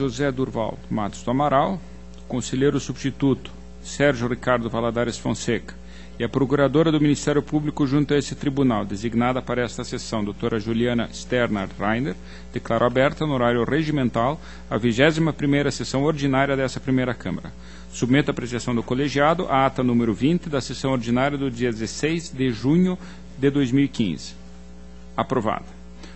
José Durval Matos do Amaral, conselheiro substituto Sérgio Ricardo Valadares Fonseca e a procuradora do Ministério Público junto a esse tribunal, designada para esta sessão, doutora Juliana Sterner Reiner, declaro aberta no horário regimental a 21ª sessão ordinária dessa primeira Câmara. Submeto à apreciação do colegiado a ata número 20 da sessão ordinária do dia 16 de junho de 2015. Aprovada.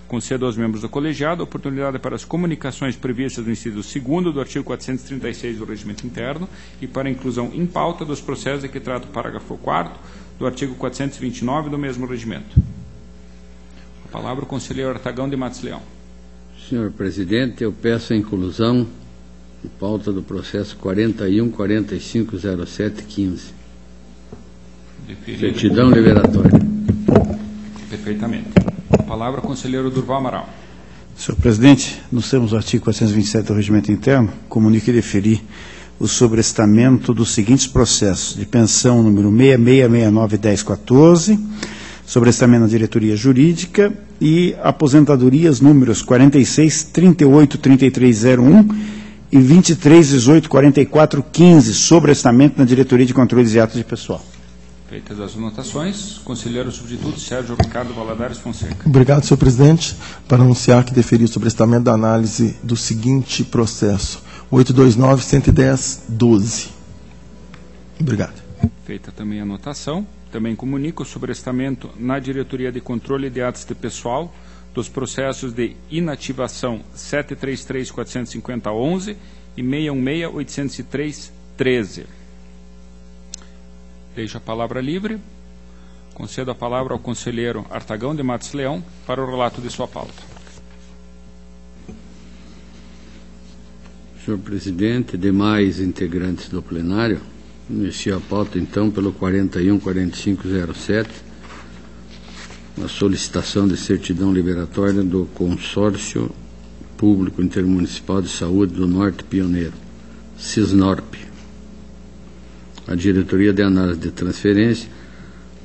Concedo aos membros do colegiado a oportunidade para as comunicações previstas no inciso 2º do artigo 436 do Regimento Interno e para a inclusão em pauta dos processos de que trata o parágrafo 4º do artigo 429 do mesmo regimento. A palavra o conselheiro Artagão de Matos Leão. Senhor presidente, eu peço a inclusão em pauta do processo 41.4507.15. Certidão liberatória. Perfeitamente. A palavra, conselheiro Durval Amaral. Senhor presidente, nos termos do artigo 427 do Regimento Interno, comunico e deferi o sobrestamento dos seguintes processos: de pensão número 6669-1014, sobrestamento na diretoria jurídica, e aposentadorias números 4638-3301 e 2318-4415, sobrestamento na diretoria de controles e atos de pessoal. Feitas as anotações, conselheiro substituto Sérgio Ricardo Valadares Fonseca. Obrigado, senhor presidente. Para anunciar que deferi o sobrestamento da análise do seguinte processo: 829.110.12. Obrigado. Feita também a anotação, também comunico o sobrestamento na diretoria de controle de atos de pessoal dos processos de inativação 733.450.11 e 616.803.13. Deixo a palavra livre. Concedo a palavra ao conselheiro Artagão de Matos Leão para o relato de sua pauta. Senhor presidente, demais integrantes do plenário, inicio a pauta então pelo 41.4507, a solicitação de certidão liberatória do Consórcio Público Intermunicipal de Saúde do Norte Pioneiro, Cisnorp. A diretoria de análise de transferência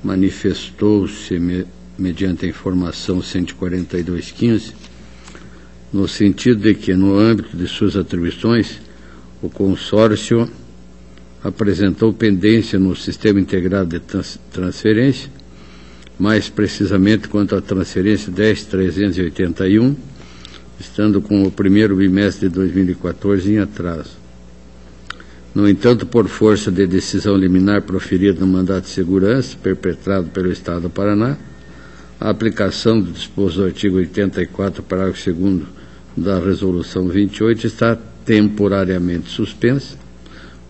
manifestou-se mediante a informação 142.15, no sentido de que, no âmbito de suas atribuições, o consórcio apresentou pendência no Sistema Integrado de Transferência, mais precisamente quanto à transferência 10.381, estando com o primeiro bimestre de 2014 em atraso. No entanto, por força de decisão liminar proferida no mandato de segurança perpetrado pelo Estado do Paraná, a aplicação do disposto do artigo 84, parágrafo 2º da Resolução 28 está temporariamente suspensa,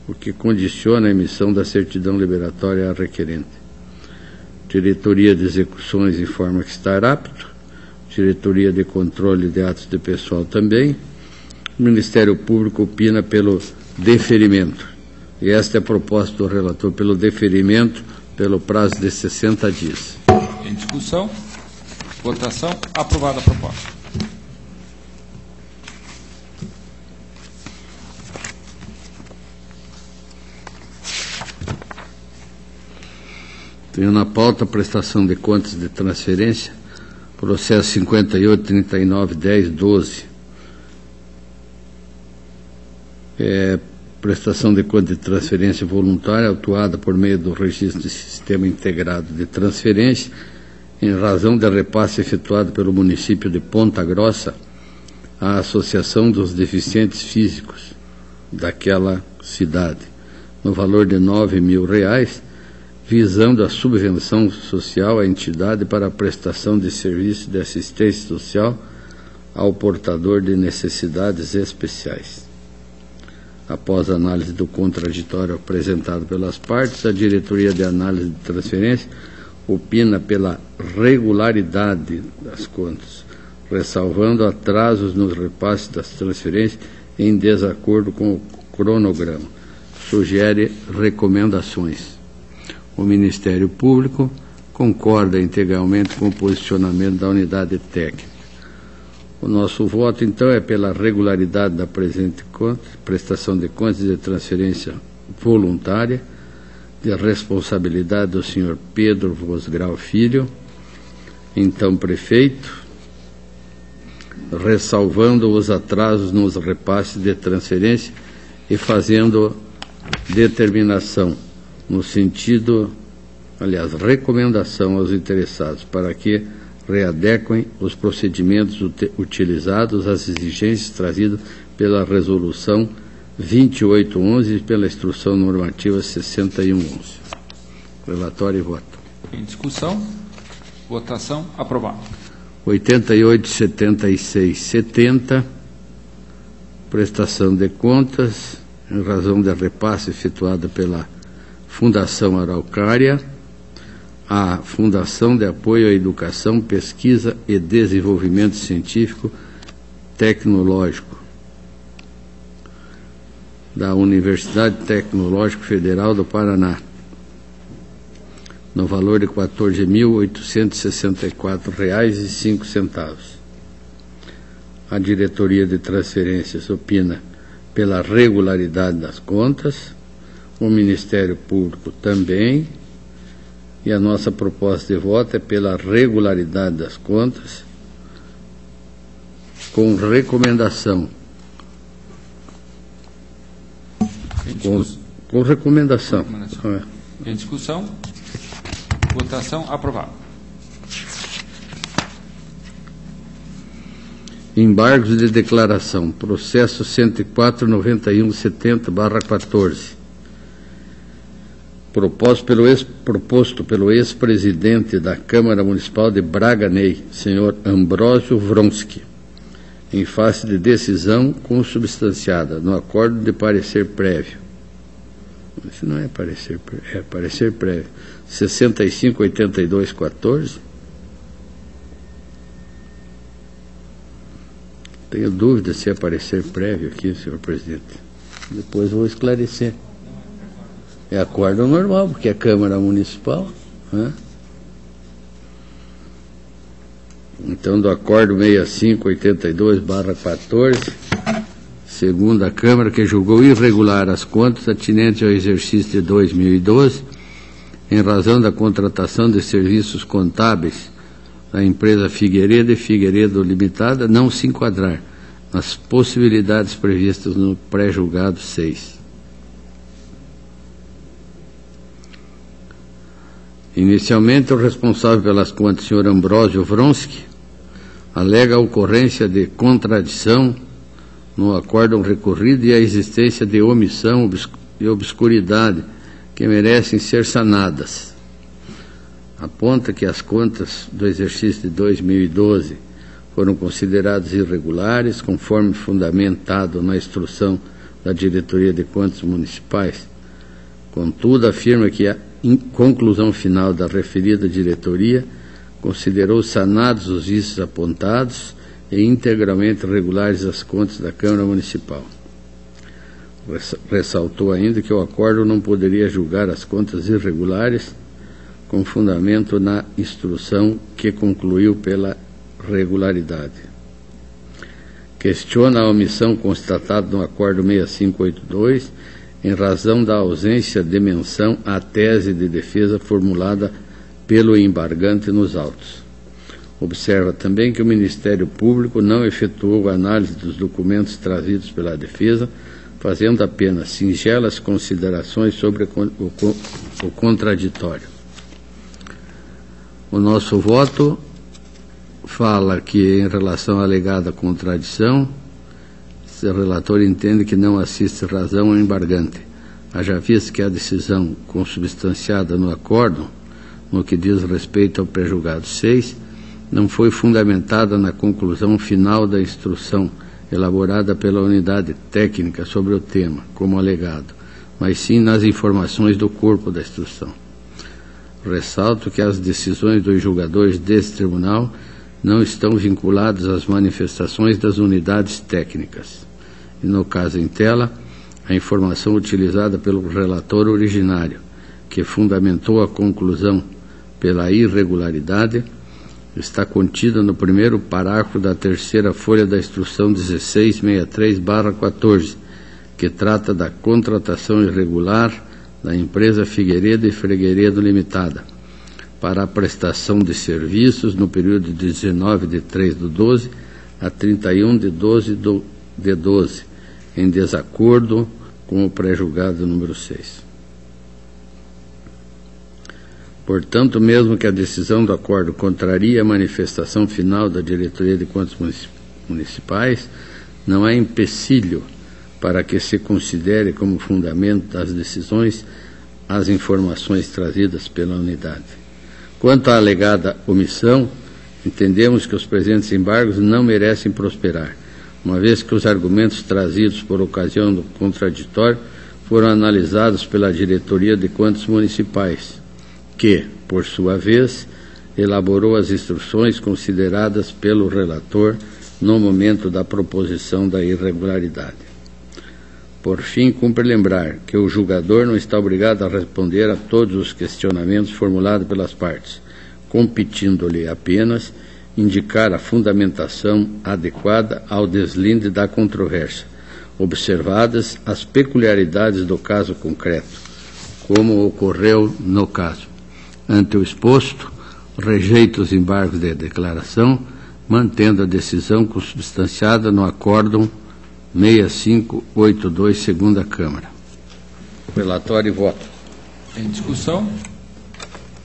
o que condiciona a emissão da certidão liberatória à requerente. Diretoria de Execuções informa que está apto, Diretoria de Controle de Atos de Pessoal também, o Ministério Público opina pelo deferimento. E esta é a proposta do relator, pelo deferimento pelo prazo de 60 dias. Em discussão, votação, aprovada a proposta. Tenho na pauta a prestação de contas de transferência, processo 58.39.10.12. Prestação de conta de transferência voluntária autuada por meio do registro de Sistema Integrado de Transferência, em razão de repasse efetuado pelo município de Ponta Grossa à Associação dos Deficientes Físicos daquela cidade, no valor de R$9.000, visando a subvenção social à entidade para a prestação de serviço de assistência social ao portador de necessidades especiais. Após a análise do contraditório apresentado pelas partes, a diretoria de análise de transferência opina pela regularidade das contas, ressalvando atrasos nos repasses das transferências em desacordo com o cronograma. Sugere recomendações. O Ministério Público concorda integralmente com o posicionamento da unidade técnica. O nosso voto, então, é pela regularidade da presente conta, prestação de contas de transferência voluntária, de responsabilidade do senhor Pedro Vosgrau Filho, então prefeito, ressalvando os atrasos nos repasses de transferência e fazendo determinação no sentido, aliás, recomendação aos interessados para que readequem os procedimentos utilizados às exigências trazidas pela Resolução 2811 e pela Instrução Normativa 6111. Relatório e voto. Em discussão. Votação. Aprovado. 88, 76, 70. Prestação de contas, em razão de repasse efetuado pela Fundação Araucária, a Fundação de Apoio à Educação, Pesquisa e Desenvolvimento Científico Tecnológico da Universidade Tecnológica Federal do Paraná, no valor de R$ 14.864,05. A diretoria de transferências opina pela regularidade das contas, o Ministério Público também, e a nossa proposta de voto é pela regularidade das contas, com recomendação. Com recomendação. Em discussão. Votação. Aprovado. Embargos de declaração. Processo 104.9170/14. Proposto pelo ex-presidente da Câmara Municipal de Braga Ney, senhor Ambrósio Vronsky, em face de decisão consubstanciada no acordo de parecer prévio. Isso não é parecer prévio, é parecer prévio. 6582/14. Tenho dúvida se é parecer prévio aqui, senhor presidente. Depois vou esclarecer. É acordo normal, porque é Câmara Municipal, né? Então, do acordo 6582/14, segundo a Câmara, que julgou irregular as contas atinentes ao exercício de 2012, em razão da contratação de serviços contábeis da empresa Figueiredo e Figueiredo Limitada, não se enquadrar nas possibilidades previstas no pré-julgado 6. Inicialmente, o responsável pelas contas, senhor Ambrósio Vronsky, alega a ocorrência de contradição no acórdão recorrido e a existência de omissão e obscuridade que merecem ser sanadas. Aponta que as contas do exercício de 2012 foram consideradas irregulares, conforme fundamentado na instrução da Diretoria de Contas Municipais. Contudo, afirma que a conclusão final da referida diretoria considerou sanados os vícios apontados e integralmente regulares as contas da Câmara Municipal. Ressaltou ainda que o acordo não poderia julgar as contas irregulares com fundamento na instrução que concluiu pela regularidade. Questiona a omissão constatada no acordo 6582 em razão da ausência de menção à tese de defesa formulada pelo embargante nos autos. Observa também que o Ministério Público não efetuou a análise dos documentos trazidos pela defesa, fazendo apenas singelas considerações sobre o contraditório. O nosso voto fala que, em relação à alegada contradição, o relator entende que não assiste razão ao embargante, haja vista que a decisão consubstanciada no acórdão, no que diz respeito ao pré-julgado 6, não foi fundamentada na conclusão final da instrução elaborada pela unidade técnica sobre o tema, como alegado, mas sim nas informações do corpo da instrução. Ressalto que as decisões dos julgadores desse tribunal não estão vinculadas às manifestações das unidades técnicas. E no caso em tela, a informação utilizada pelo relator originário, que fundamentou a conclusão pela irregularidade, está contida no primeiro parágrafo da terceira folha da instrução 1663/14, que trata da contratação irregular da empresa Figueiredo e Figueiredo Limitada para a prestação de serviços no período de 19/3/12 a 31/12/12, em desacordo com o pré-julgado número 6. Portanto, mesmo que a decisão do acordo contrarie a manifestação final da Diretoria de Contas Municipais, não há empecilho para que se considere como fundamento das decisões as informações trazidas pela unidade. Quanto à alegada omissão, entendemos que os presentes embargos não merecem prosperar, uma vez que os argumentos trazidos por ocasião do contraditório foram analisados pela Diretoria de Contas Municipais, que, por sua vez, elaborou as instruções consideradas pelo relator no momento da proposição da irregularidade. Por fim, cumpre lembrar que o julgador não está obrigado a responder a todos os questionamentos formulados pelas partes, competindo-lhe apenas indicar a fundamentação adequada ao deslinde da controvérsia, observadas as peculiaridades do caso concreto, como ocorreu no caso. Ante o exposto, rejeita os embargos de declaração, mantendo a decisão consubstanciada no acórdão 6582, segunda Câmara. Relatório e voto. Em discussão,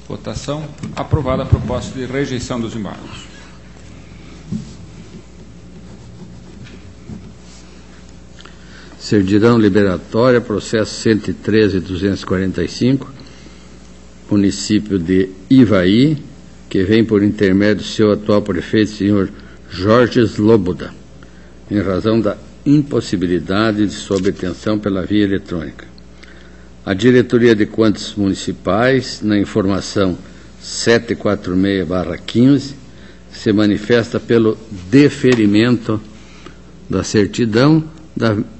votação, aprovada a proposta de rejeição dos embargos. Certidão liberatória, processo 113.245, município de Ivaí, que vem por intermédio do seu atual prefeito, senhor Jorge Sloboda, em razão da impossibilidade de sua obtenção pela via eletrônica. A Diretoria de Contas Municipais, na informação 746/15, se manifesta pelo deferimento da certidão.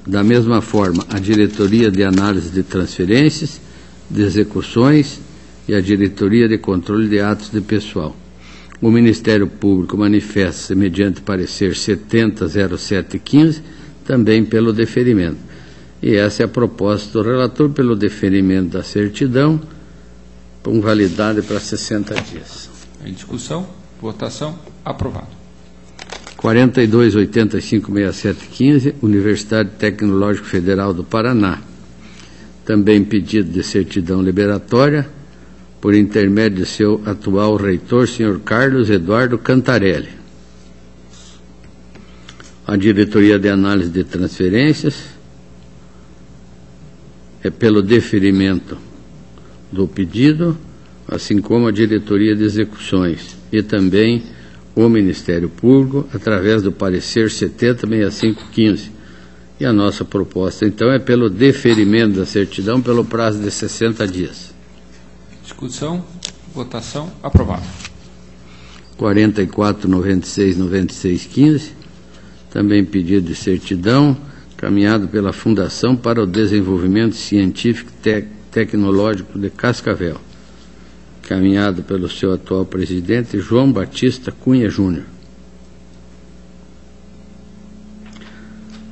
Da mesma forma, a Diretoria de Análise de Transferências, de Execuções e a Diretoria de Controle de Atos de Pessoal. O Ministério Público manifesta-se mediante parecer 700715, também pelo deferimento. E essa é a proposta do relator pelo deferimento da certidão, com validade para 60 dias. Em discussão, votação, aprovado. 42856715, Universidade Tecnológica Federal do Paraná. Também pedido de certidão liberatória, por intermédio de seu atual reitor, senhor Carlos Eduardo Cantarelli. A Diretoria de Análise de Transferências é pelo deferimento do pedido, assim como a Diretoria de Execuções e também o Ministério Público, através do parecer 706515. E a nossa proposta, então, é pelo deferimento da certidão pelo prazo de 60 dias. Discussão, votação, aprovado. 44969615, também pedido de certidão, caminhado pela Fundação para o Desenvolvimento Científico e Tecnológico de Cascavel, caminhado pelo seu atual presidente, João Batista Cunha Júnior.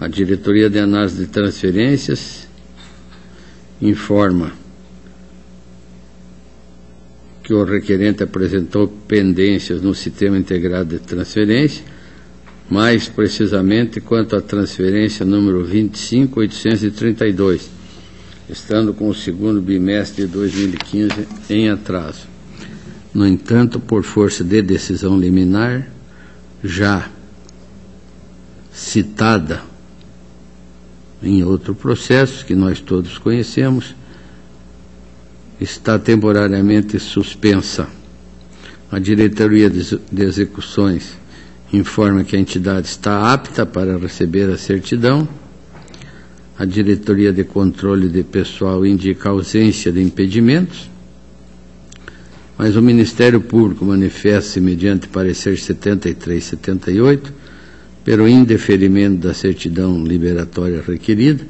A Diretoria de Análise de Transferências informa que o requerente apresentou pendências no Sistema Integrado de Transferência, mais precisamente quanto à transferência número 25832, estando com o segundo bimestre de 2015 em atraso. No entanto, por força de decisão liminar, já citada em outro processo, que nós todos conhecemos, está temporariamente suspensa. A Diretoria de Execuções informa que a entidade está apta para receber a certidão. A Diretoria de Controle de Pessoal indica a ausência de impedimentos, mas o Ministério Público manifesta-se mediante parecer 7378 pelo indeferimento da certidão liberatória requerida,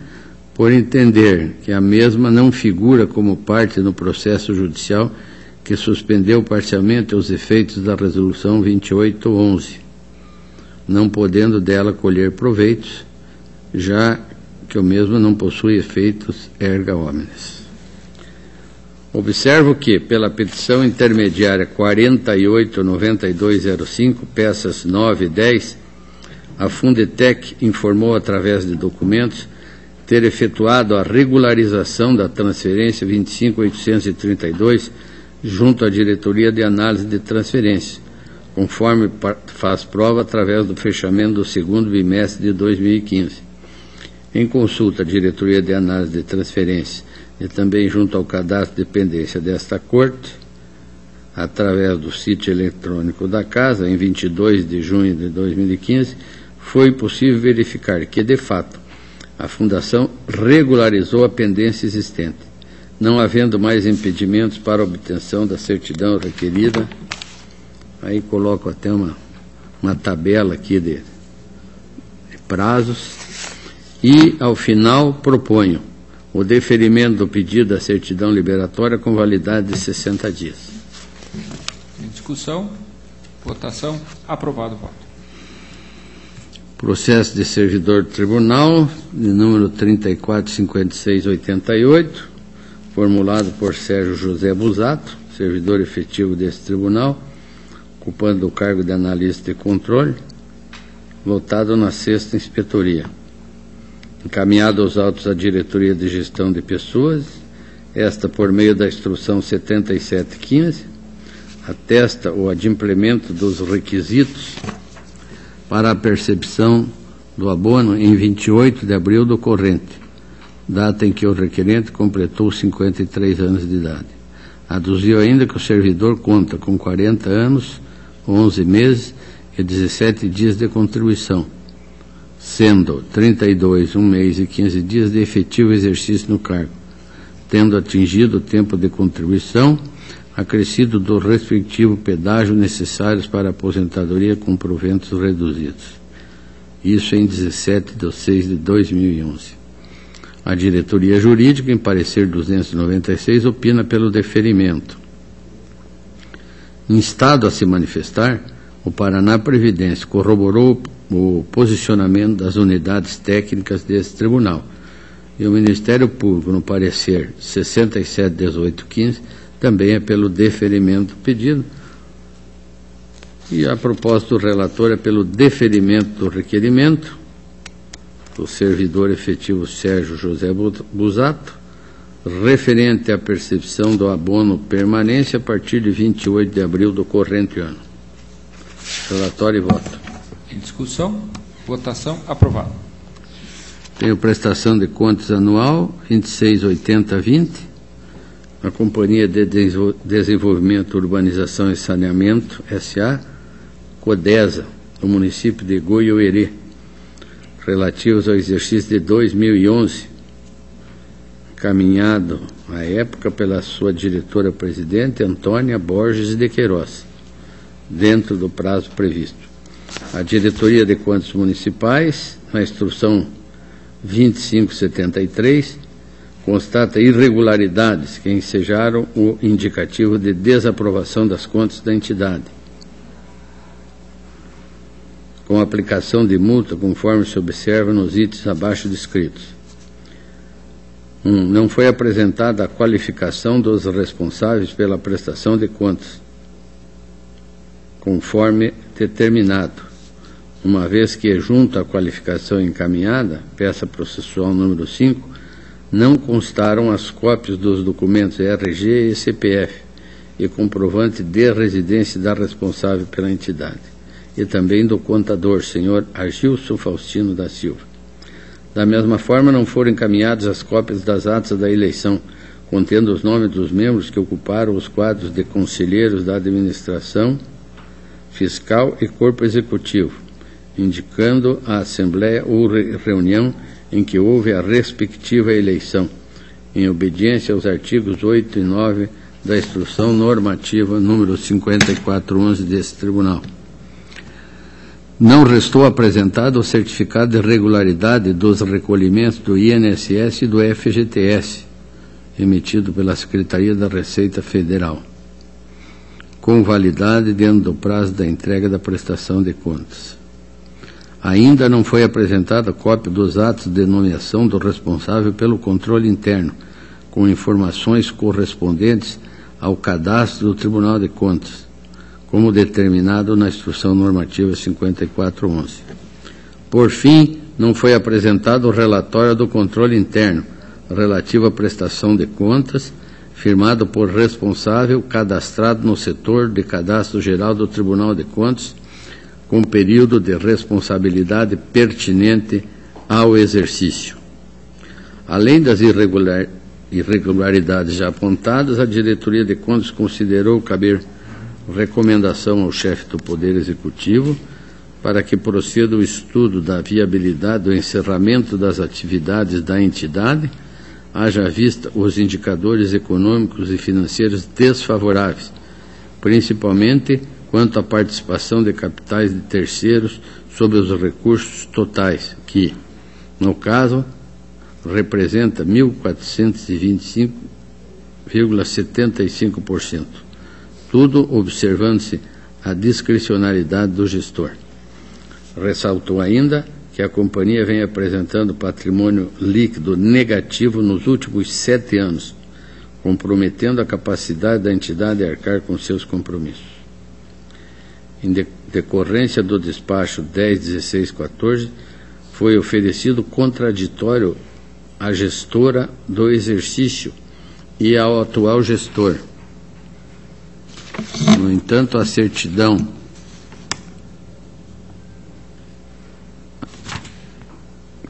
por entender que a mesma não figura como parte no processo judicial que suspendeu parcialmente os efeitos da Resolução 2811, não podendo dela colher proveitos, já que o mesmo não possui efeitos erga omnes. Observo que, pela petição intermediária 489205, peças 9 e 10, a Fundetec informou através de documentos ter efetuado a regularização da transferência 25.832 junto à Diretoria de Análise de Transferências, conforme faz prova através do fechamento do segundo bimestre de 2015. Em consulta à Diretoria de Análise de Transferências e também junto ao cadastro de dependência desta Corte, através do sítio eletrônico da Casa, em 22 de junho de 2015, foi possível verificar que, de fato, a Fundação regularizou a pendência existente, não havendo mais impedimentos para a obtenção da certidão requerida. Aí coloco até uma tabela aqui de prazos. E, ao final, proponho o deferimento do pedido da certidão liberatória com validade de 60 dias. Em discussão, votação, aprovado o voto. Processo de servidor do tribunal, de número 345688, formulado por Sérgio José Busato, servidor efetivo desse tribunal, ocupando o cargo de analista de controle, votado na 6ª Inspetoria. Encaminhado aos autos da Diretoria de Gestão de Pessoas, esta por meio da Instrução 7715, atesta o adimplemento dos requisitos para a percepção do abono em 28 de abril do corrente, data em que o requerente completou 53 anos de idade. Aduziu ainda que o servidor conta com 40 anos, 11 meses e 17 dias de contribuição, sendo 32, 1 mês e 15 dias de efetivo exercício no cargo, tendo atingido o tempo de contribuição acrescido do respectivo pedágio necessários para a aposentadoria com proventos reduzidos. Isso em 17/6/2011. A diretoria jurídica, em parecer 296, opina pelo deferimento. Instado a se manifestar, o Paraná Previdência corroborou o posicionamento das unidades técnicas desse tribunal e o Ministério Público, no parecer 67/18/15, também é pelo deferimento do pedido, e a proposta do relator é pelo deferimento do requerimento do servidor efetivo Sérgio José Busato, referente à percepção do abono permanência a partir de 28 de abril do corrente ano. Relatório e voto. Em discussão, votação, aprovado. Tenho prestação de contas anual 268020, a Companhia de Desenvolvimento, Urbanização e Saneamento, S.A., CODESA, do município de Goiôerê, relativos ao exercício de 2011, encaminhado à época pela sua diretora-presidente, Antônia Borges de Queiroz, dentro do prazo previsto. A Diretoria de Contas Municipais, na Instrução 2573, constata irregularidades que ensejaram o indicativo de desaprovação das contas da entidade, com aplicação de multa conforme se observa nos itens abaixo descritos. 1. Não foi apresentada a qualificação dos responsáveis pela prestação de contas, conforme determinado, uma vez que, junto à qualificação encaminhada, peça processual número 5, não constaram as cópias dos documentos RG e CPF e comprovante de residência da responsável pela entidade, e também do contador, senhor Agilson Faustino da Silva. Da mesma forma, não foram encaminhadas as cópias das atas da eleição, contendo os nomes dos membros que ocuparam os quadros de conselheiros da administração fiscal e corpo executivo, indicando a Assembleia ou reunião em que houve a respectiva eleição, em obediência aos artigos 8 e 9 da Instrução Normativa número 5411 desse Tribunal. Não restou apresentado o certificado de regularidade dos recolhimentos do INSS e do FGTS, emitido pela Secretaria da Receita Federal, com validade dentro do prazo da entrega da prestação de contas. Ainda não foi apresentada cópia dos atos de nomeação do responsável pelo controle interno, com informações correspondentes ao cadastro do Tribunal de Contas, como determinado na Instrução Normativa 5411. Por fim, não foi apresentado o relatório do controle interno relativo à prestação de contas, firmado por responsável cadastrado no setor de cadastro geral do Tribunal de Contas, com período de responsabilidade pertinente ao exercício. Além das irregularidades já apontadas, a Diretoria de Contas considerou caber recomendação ao chefe do Poder Executivo para que proceda o estudo da viabilidade do encerramento das atividades da entidade, haja vista os indicadores econômicos e financeiros desfavoráveis, principalmente quanto à participação de capitais de terceiros sobre os recursos totais, que, no caso, representa 1.425,75%, tudo observando-se a discricionalidade do gestor. Ressaltou ainda que a companhia vem apresentando patrimônio líquido negativo nos últimos 7 anos, comprometendo a capacidade da entidade a arcar com seus compromissos. Em decorrência do despacho 10.16.14, foi oferecido contraditório à gestora do exercício e ao atual gestor. No entanto, a certidão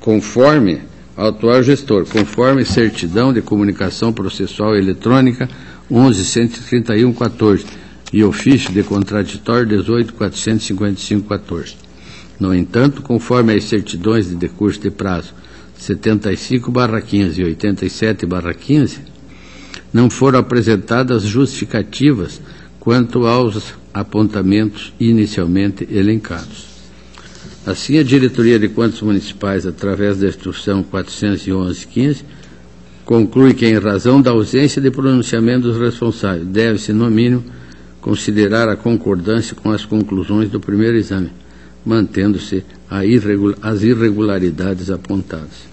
conforme certidão de comunicação processual eletrônica 11.131.14 e ofício de contraditório 18.455.14. No entanto, conforme as certidões de decurso de prazo 75/15 e 87/15, não foram apresentadas justificativas quanto aos apontamentos inicialmente elencados. Assim, a Diretoria de Contas Municipais, através da Instrução 411-15, conclui que, em razão da ausência de pronunciamento dos responsáveis, deve-se, no mínimo, considerar a concordância com as conclusões do primeiro exame, mantendo-se as irregularidades apontadas.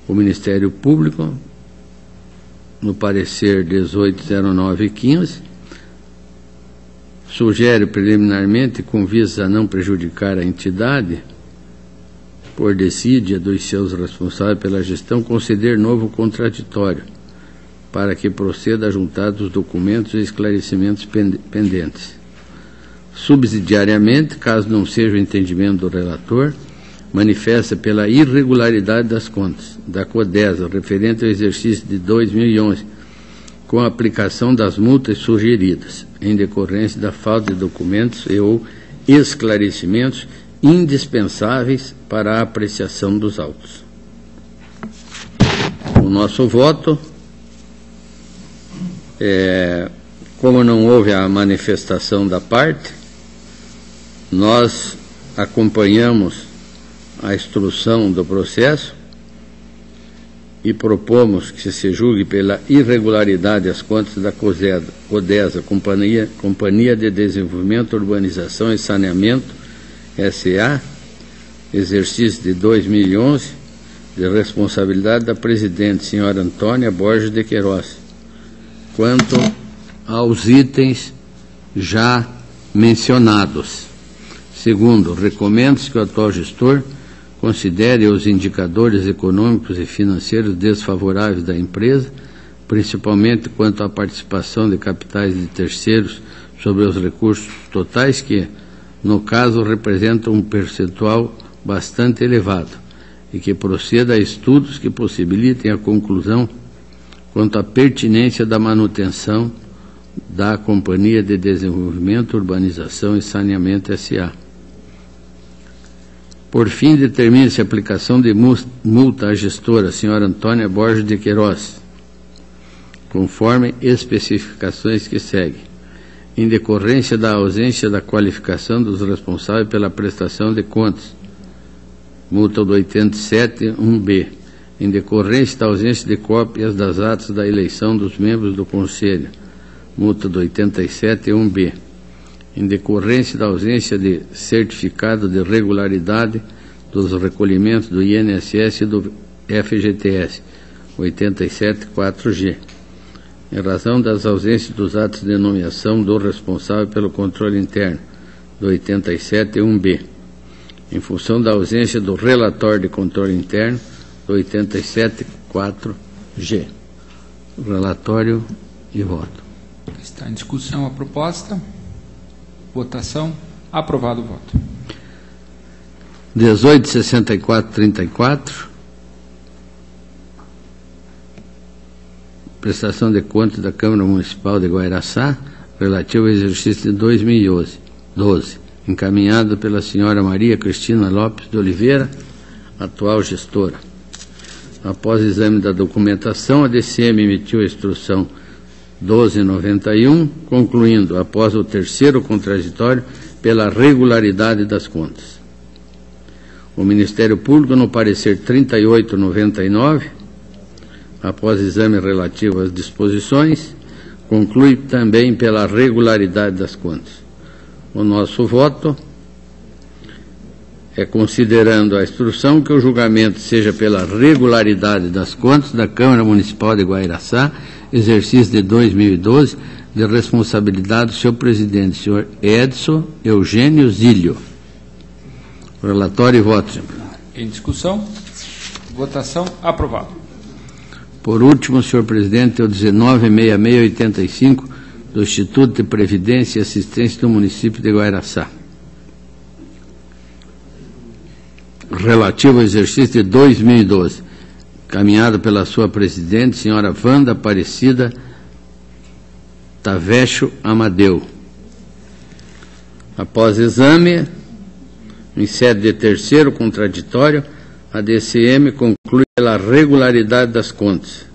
O Ministério Público, no parecer 1809-15, sugere preliminarmente, com vista a não prejudicar a entidade, por decídia dos seus responsáveis pela gestão, conceder novo contraditório, para que proceda a juntar dos documentos e esclarecimentos pendentes. Subsidiariamente, caso não seja o entendimento do relator, manifesta pela irregularidade das contas da CODESA referente ao exercício de 2011, com a aplicação das multas sugeridas, em decorrência da falta de documentos e ou esclarecimentos indispensáveis para a apreciação dos autos. O nosso voto, como não houve a manifestação da parte, nós acompanhamos a instrução do processo e propomos que se julgue pela irregularidade as contas da CODESA, Companhia de Desenvolvimento, Urbanização e Saneamento, S.A., exercício de 2011, de responsabilidade da presidente, senhora Antônia Borges de Queiroz, quanto aos itens já mencionados. Segundo, recomenda-se que o atual gestor considere os indicadores econômicos e financeiros desfavoráveis da empresa, principalmente quanto à participação de capitais de terceiros sobre os recursos totais, que, no caso, representam um percentual bastante elevado, e que proceda a estudos que possibilitem a conclusão quanto à pertinência da manutenção da Companhia de Desenvolvimento, Urbanização e Saneamento S.A. Por fim, determina-se a aplicação de multa à gestora, senhora Antônia Borges de Queiroz, conforme especificações que seguem. Em decorrência da ausência da qualificação dos responsáveis pela prestação de contas, multa do 87.1b. Em decorrência da ausência de cópias das atas da eleição dos membros do Conselho, multa do 87.1b. Em decorrência da ausência de certificado de regularidade dos recolhimentos do INSS e do FGTS, 87.4g. Em razão das ausências dos atos de nomeação do responsável pelo controle interno, do 87.1b. em função da ausência do relatório de controle interno do 87.4G. Relatório e voto. Está em discussão a proposta. Votação. Aprovado o voto. 18.6434. Prestação de contas da Câmara Municipal de Guairaçá, relativo ao exercício de 2012, encaminhado pela senhora Maria Cristina Lopes de Oliveira, atual gestora. Após exame da documentação, a DCM emitiu a instrução 1291, concluindo, após o terceiro contraditório, pela regularidade das contas. O Ministério Público, no parecer 3899, após exame relativo às disposições, conclui também pela regularidade das contas. O nosso voto é considerando a instrução que o julgamento seja pela regularidade das contas da Câmara Municipal de Guairaçá, exercício de 2012, de responsabilidade do seu presidente, senhor Edson Eugênio Zílio. Relatório e voto, senhor. Em discussão. Votação. Aprovado. Por último, senhor presidente, é o 19.6685 do Instituto de Previdência e Assistência do município de Guairaçá, relativo ao exercício de 2012, caminhado pela sua presidente, senhora Wanda Aparecida Tavecho Amadeu. Após exame, em sede de terceiro contraditório, a DCM conclui pela regularidade das contas.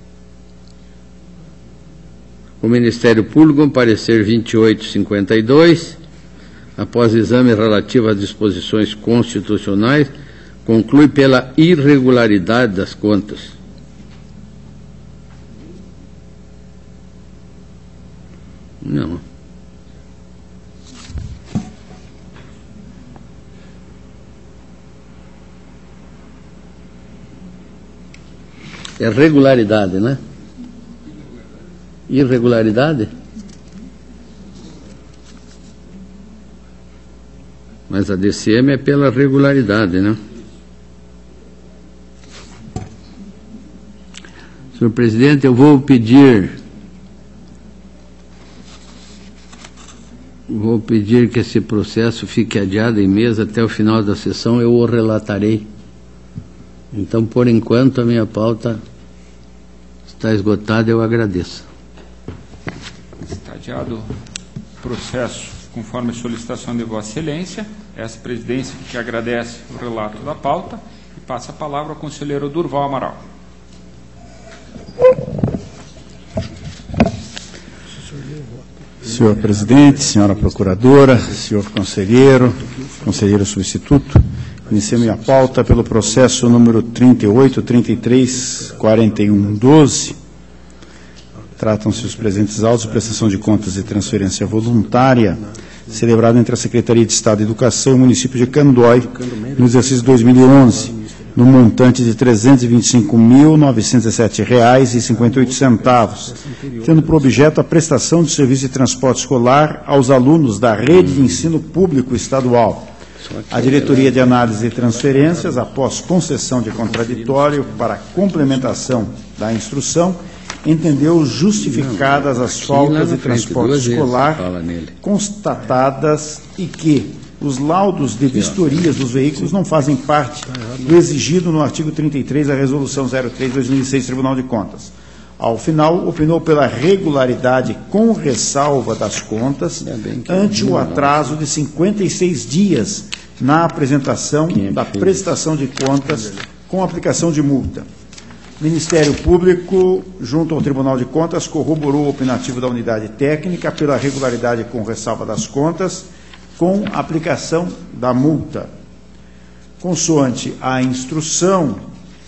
O Ministério Público, com parecer 2852, após exame relativo às disposições constitucionais, conclui pela irregularidade das contas. Não. É regularidade, né? Irregularidade? Mas a DCM é pela regularidade, né? Senhor presidente, eu vou pedir que esse processo fique adiado em mesa até o final da sessão, eu o relatarei. Então, por enquanto, a minha pauta está esgotada, eu agradeço. Está adiado o processo conforme a solicitação de Vossa Excelência. Essa presidência que agradece o relato da pauta e passa a palavra ao conselheiro Durval Amaral. Senhor presidente, senhora procuradora, senhor conselheiro, conselheiro substituto, iniciei minha pauta pelo processo número 38.33.41.12. Tratam-se os presentes autos de prestação de contas e transferência voluntária, celebrado entre a Secretaria de Estado de Educação e o município de Candói, no exercício 2011, no montante de R$ 325.907,58, tendo por objeto a prestação de serviço de transporte escolar aos alunos da rede de ensino público estadual. A Diretoria de Análise e Transferências, após concessão de contraditório para complementação da instrução, entendeu justificadas as faltas de transporte escolar constatadas e que os laudos de vistorias dos veículos não fazem parte do exigido no artigo 33 da Resolução 03/2006 Tribunal de Contas. Ao final, opinou pela regularidade com ressalva das contas ante o atraso de 56 dias na apresentação da prestação de contas com aplicação de multa. Ministério Público, junto ao Tribunal de Contas, corroborou o opinativo da unidade técnica pela regularidade com ressalva das contas, com aplicação da multa. Consoante a instrução,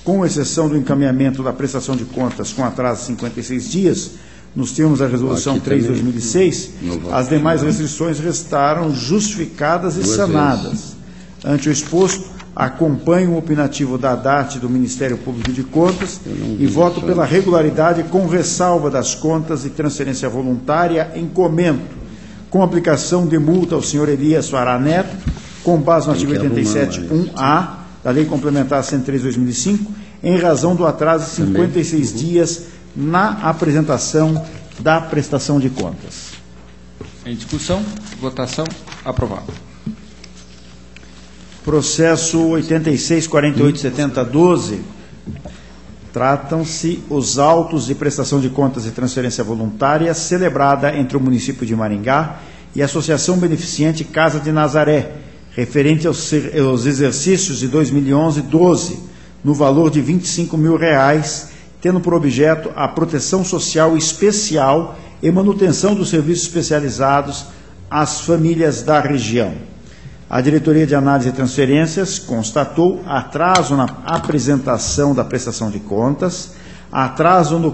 com exceção do encaminhamento da prestação de contas com atraso de 56 dias, nos termos da Resolução 3/2006, as demais restrições restaram justificadas e sanadas. Ante o exposto, acompanho o opinativo da DART do Ministério Público de Contas e voto pela regularidade com ressalva das contas e transferência voluntária em comento, com aplicação de multa ao senhor Elias Fará Neto, com base no artigo 87.1a da Lei Complementar 103/2005, em razão do atraso de 56 dias na apresentação da prestação de contas. Em discussão, votação, aprovado. Processo 86.48.70.12. Tratam-se os autos de prestação de contas e transferência voluntária celebrada entre o município de Maringá e a Associação Beneficente Casa de Nazaré, referente aos exercícios de 2011 e 12, no valor de R$ 25 mil, tendo por objeto a proteção social especial e manutenção dos serviços especializados às famílias da região. A Diretoria de Análise e Transferências constatou atraso na apresentação da prestação de contas, atraso do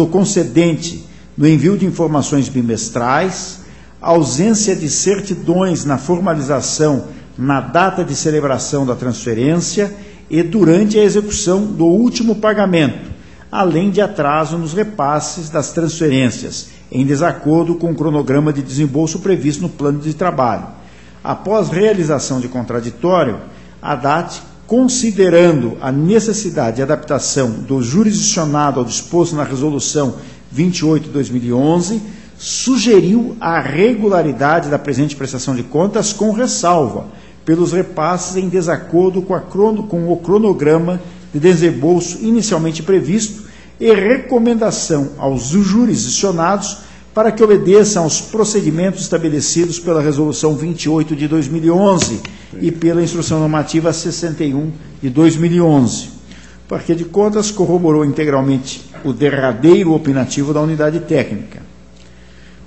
concedente no envio de informações bimestrais, ausência de certidões na formalização na data de celebração da transferência e durante a execução do último pagamento, além de atraso nos repasses das transferências, em desacordo com o cronograma de desembolso previsto no plano de trabalho. Após realização de contraditório, a DAT, considerando a necessidade de adaptação do jurisdicionado ao disposto na Resolução 28 de 2011, sugeriu a regularidade da presente prestação de contas com ressalva, pelos repasses em desacordo com o cronograma de desembolso inicialmente previsto e recomendação aos jurisdicionados para que obedeçam aos procedimentos estabelecidos pela Resolução 28 de 2011 e pela Instrução Normativa 61 de 2011. O Parquê de Contas corroborou integralmente o derradeiro opinativo da unidade técnica.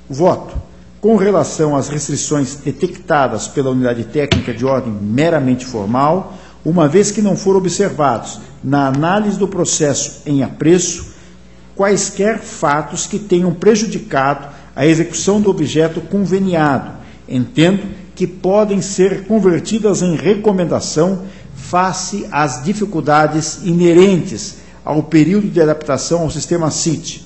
Voto. Com relação às restrições detectadas pela unidade técnica de ordem meramente formal, uma vez que não foram observados, na análise do processo em apreço, quaisquer fatos que tenham prejudicado a execução do objeto conveniado, entendo que podem ser convertidas em recomendação face às dificuldades inerentes ao período de adaptação ao sistema CIT.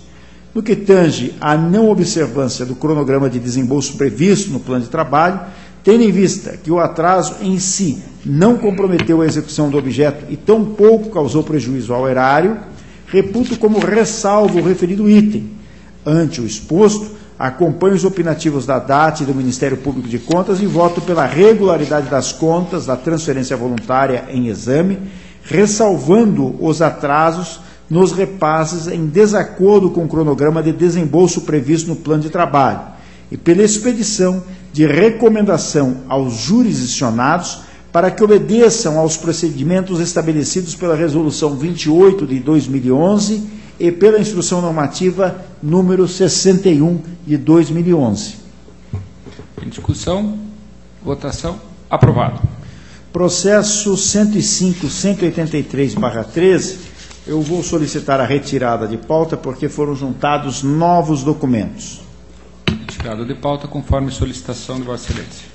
No que tange à não observância do cronograma de desembolso previsto no plano de trabalho, tendo em vista que o atraso em si não comprometeu a execução do objeto e tampouco causou prejuízo ao erário, reputo como ressalvo o referido item. Ante o exposto, acompanho os opinativos da DAT e do Ministério Público de Contas e voto pela regularidade das contas da transferência voluntária em exame, ressalvando os atrasos nos repasses em desacordo com o cronograma de desembolso previsto no plano de trabalho e pela expedição de recomendação aos jurisdicionados para que obedeçam aos procedimentos estabelecidos pela Resolução 28 de 2011 e pela Instrução Normativa número 61 de 2011. Em discussão, votação, aprovado. Processo 105.183/13, eu vou solicitar a retirada de pauta porque foram juntados novos documentos. Retirada de pauta conforme solicitação de Vossa Excelência.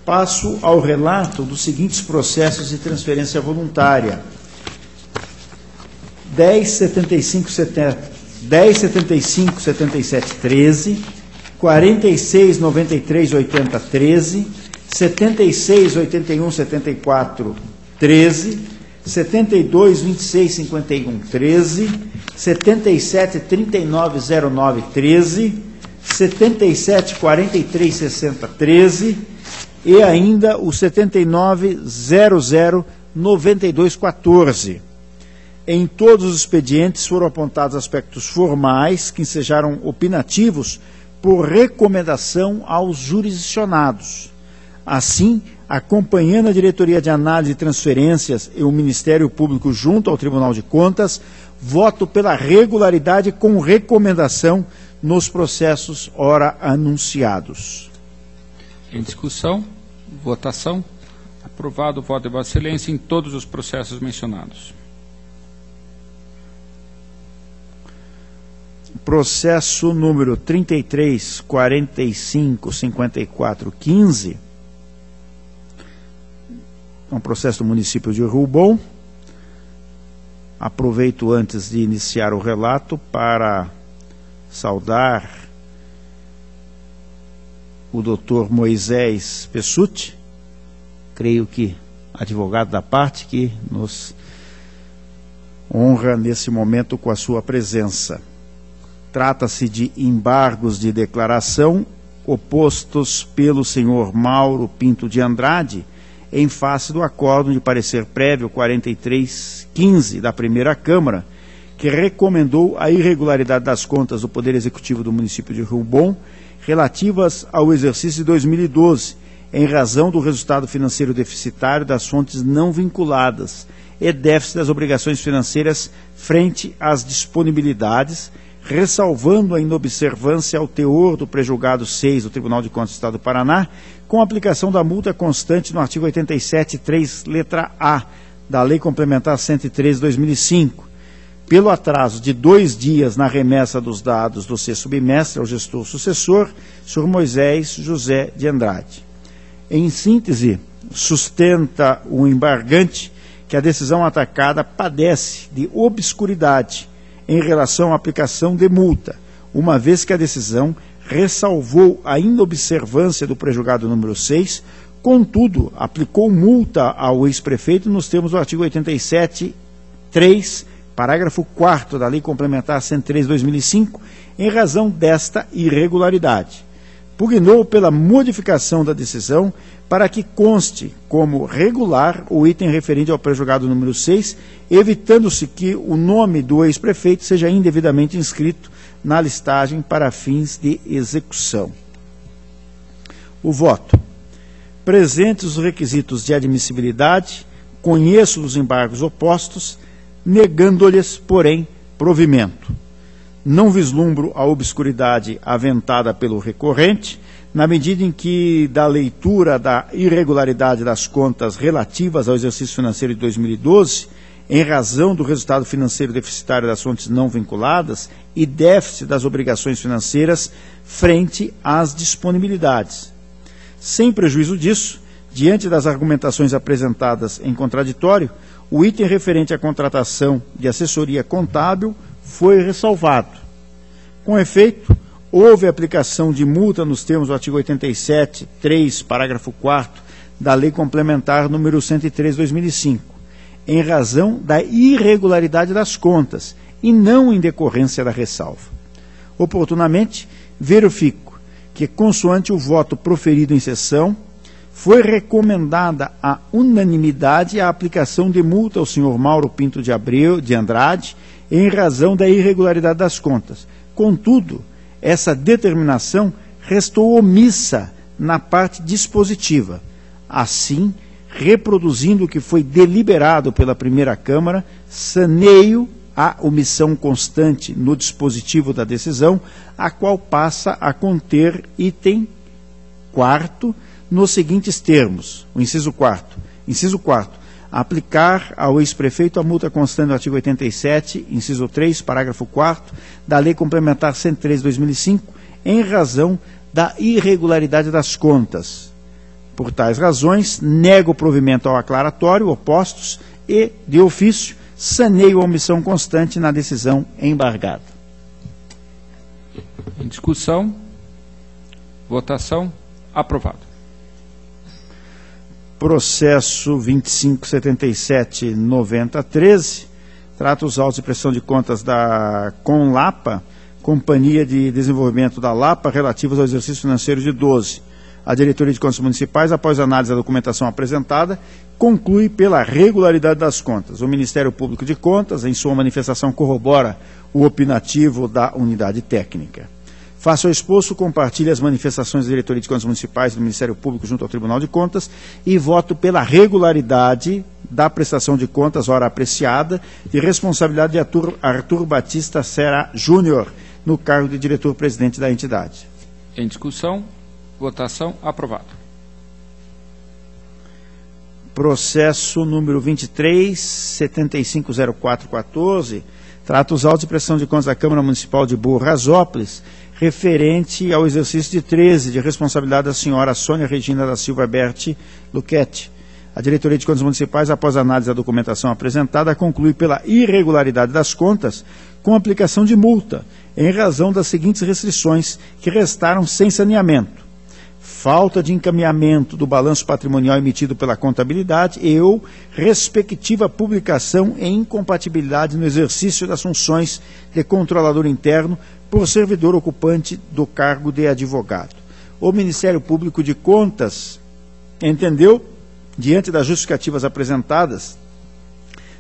Passo ao relato dos seguintes processos de transferência voluntária. 10757713, 46938013, 76817413, 72265113, 77390913, 77436013 e ainda o 79009214. Em todos os expedientes foram apontados aspectos formais que ensejaram opinativos por recomendação aos jurisdicionados. Assim, acompanhando a Diretoria de Análise e Transferências e o Ministério Público junto ao Tribunal de Contas, voto pela regularidade com recomendação nos processos ora anunciados. Em discussão, votação, aprovado o voto de Vossa Excelência em todos os processos mencionados. Processo número 33455415, é um processo do município de Rio Bom. Aproveito antes de iniciar o relato para saudar o Dr. Moisés Pessutti, creio que advogado da parte, que nos honra nesse momento com a sua presença. Trata-se de embargos de declaração opostos pelo senhor Mauro Pinto de Andrade, em face do acórdão de parecer prévio 4315 da primeira Câmara, que recomendou a irregularidade das contas do Poder Executivo do município de Rio Bom, relativas ao exercício de 2012, em razão do resultado financeiro deficitário das fontes não vinculadas e déficit das obrigações financeiras frente às disponibilidades, ressalvando a inobservância ao teor do prejulgado 6 do Tribunal de Contas do Estado do Paraná, com aplicação da multa constante no artigo 87.3, letra A, da Lei Complementar 113/2005, pelo atraso de 2 dias na remessa dos dados do sexto bimestre ao gestor sucessor, Sr. Moisés José de Andrade. Em síntese, sustenta o embargante que a decisão atacada padece de obscuridade em relação à aplicação de multa, uma vez que a decisão ressalvou a inobservância do prejulgado número 6, contudo, aplicou multa ao ex-prefeito nos termos do artigo 87.3, parágrafo 4º da Lei Complementar 103/2005, em razão desta irregularidade. Pugnou pela modificação da decisão para que conste como regular o item referente ao prejulgado número 6, evitando-se que o nome do ex-prefeito seja indevidamente inscrito na listagem para fins de execução. O voto. Presentes os requisitos de admissibilidade, conheço os embargos opostos, negando-lhes, porém, provimento. Não vislumbro a obscuridade aventada pelo recorrente, na medida em que, da leitura da irregularidade das contas relativas ao exercício financeiro de 2012, em razão do resultado financeiro deficitário das fontes não vinculadas e déficit das obrigações financeiras frente às disponibilidades. Sem prejuízo disso, diante das argumentações apresentadas em contraditório, o item referente à contratação de assessoria contábil foi ressalvado. Com efeito, houve aplicação de multa nos termos do artigo 87.3, parágrafo 4º da Lei Complementar número 103/2005, em razão da irregularidade das contas e não em decorrência da ressalva. Oportunamente, verifico que, consoante o voto proferido em sessão, foi recomendada a unanimidade a aplicação de multa ao senhor Mauro Pinto de Andrade em razão da irregularidade das contas. Contudo, essa determinação restou omissa na parte dispositiva. Assim, reproduzindo o que foi deliberado pela primeira Câmara, saneio a omissão constante no dispositivo da decisão, a qual passa a conter item 4º nos seguintes termos. O inciso 4º. Inciso 4º. Aplicar ao ex-prefeito a multa constante do artigo 87, inciso 3, parágrafo 4º, da Lei Complementar 103/2005, em razão da irregularidade das contas. Por tais razões, nego o provimento ao aclaratório, opostos, e, de ofício, saneio a omissão constante na decisão embargada. Em discussão, votação, aprovado. Processo 2577-9013, trata os autos de prestação de contas da Conlapa, Companhia de Desenvolvimento da Lapa, relativos ao exercício financeiro de 12. A Diretoria de Contas Municipais, após análise da documentação apresentada, conclui pela regularidade das contas. O Ministério Público de Contas, em sua manifestação, corrobora o opinativo da unidade técnica. Face ao exposto, compartilhe as manifestações da Diretoria de Contas Municipais e do Ministério Público junto ao Tribunal de Contas e voto pela regularidade da prestação de contas, hora apreciada, de responsabilidade de Arthur Batista Serra Júnior, no cargo de diretor-presidente da entidade. Em discussão, votação, aprovado. Processo número 23750414, trata os autos de prestação de contas da Câmara Municipal de Boa Rasópolis, referente ao exercício de 13, de responsabilidade da senhora Sônia Regina da Silva Berti Luquete. A Diretoria de Contas Municipais, após análise da documentação apresentada, conclui pela irregularidade das contas com aplicação de multa, em razão das seguintes restrições que restaram sem saneamento. falta de encaminhamento do balanço patrimonial emitido pela contabilidade e ou respectiva publicação e incompatibilidade no exercício das funções de controlador interno por servidor ocupante do cargo de advogado. O Ministério Público de Contas entendeu, diante das justificativas apresentadas,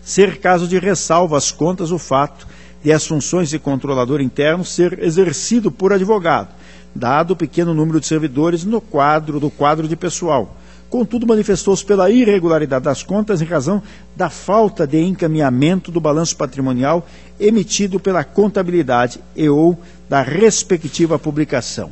ser caso de ressalva às contas o fato de as funções de controlador interno ser exercido por advogado, dado o pequeno número de servidores no quadro de pessoal. Contudo, manifestou-se pela irregularidade das contas em razão da falta de encaminhamento do balanço patrimonial emitido pela contabilidade e ou da respectiva publicação.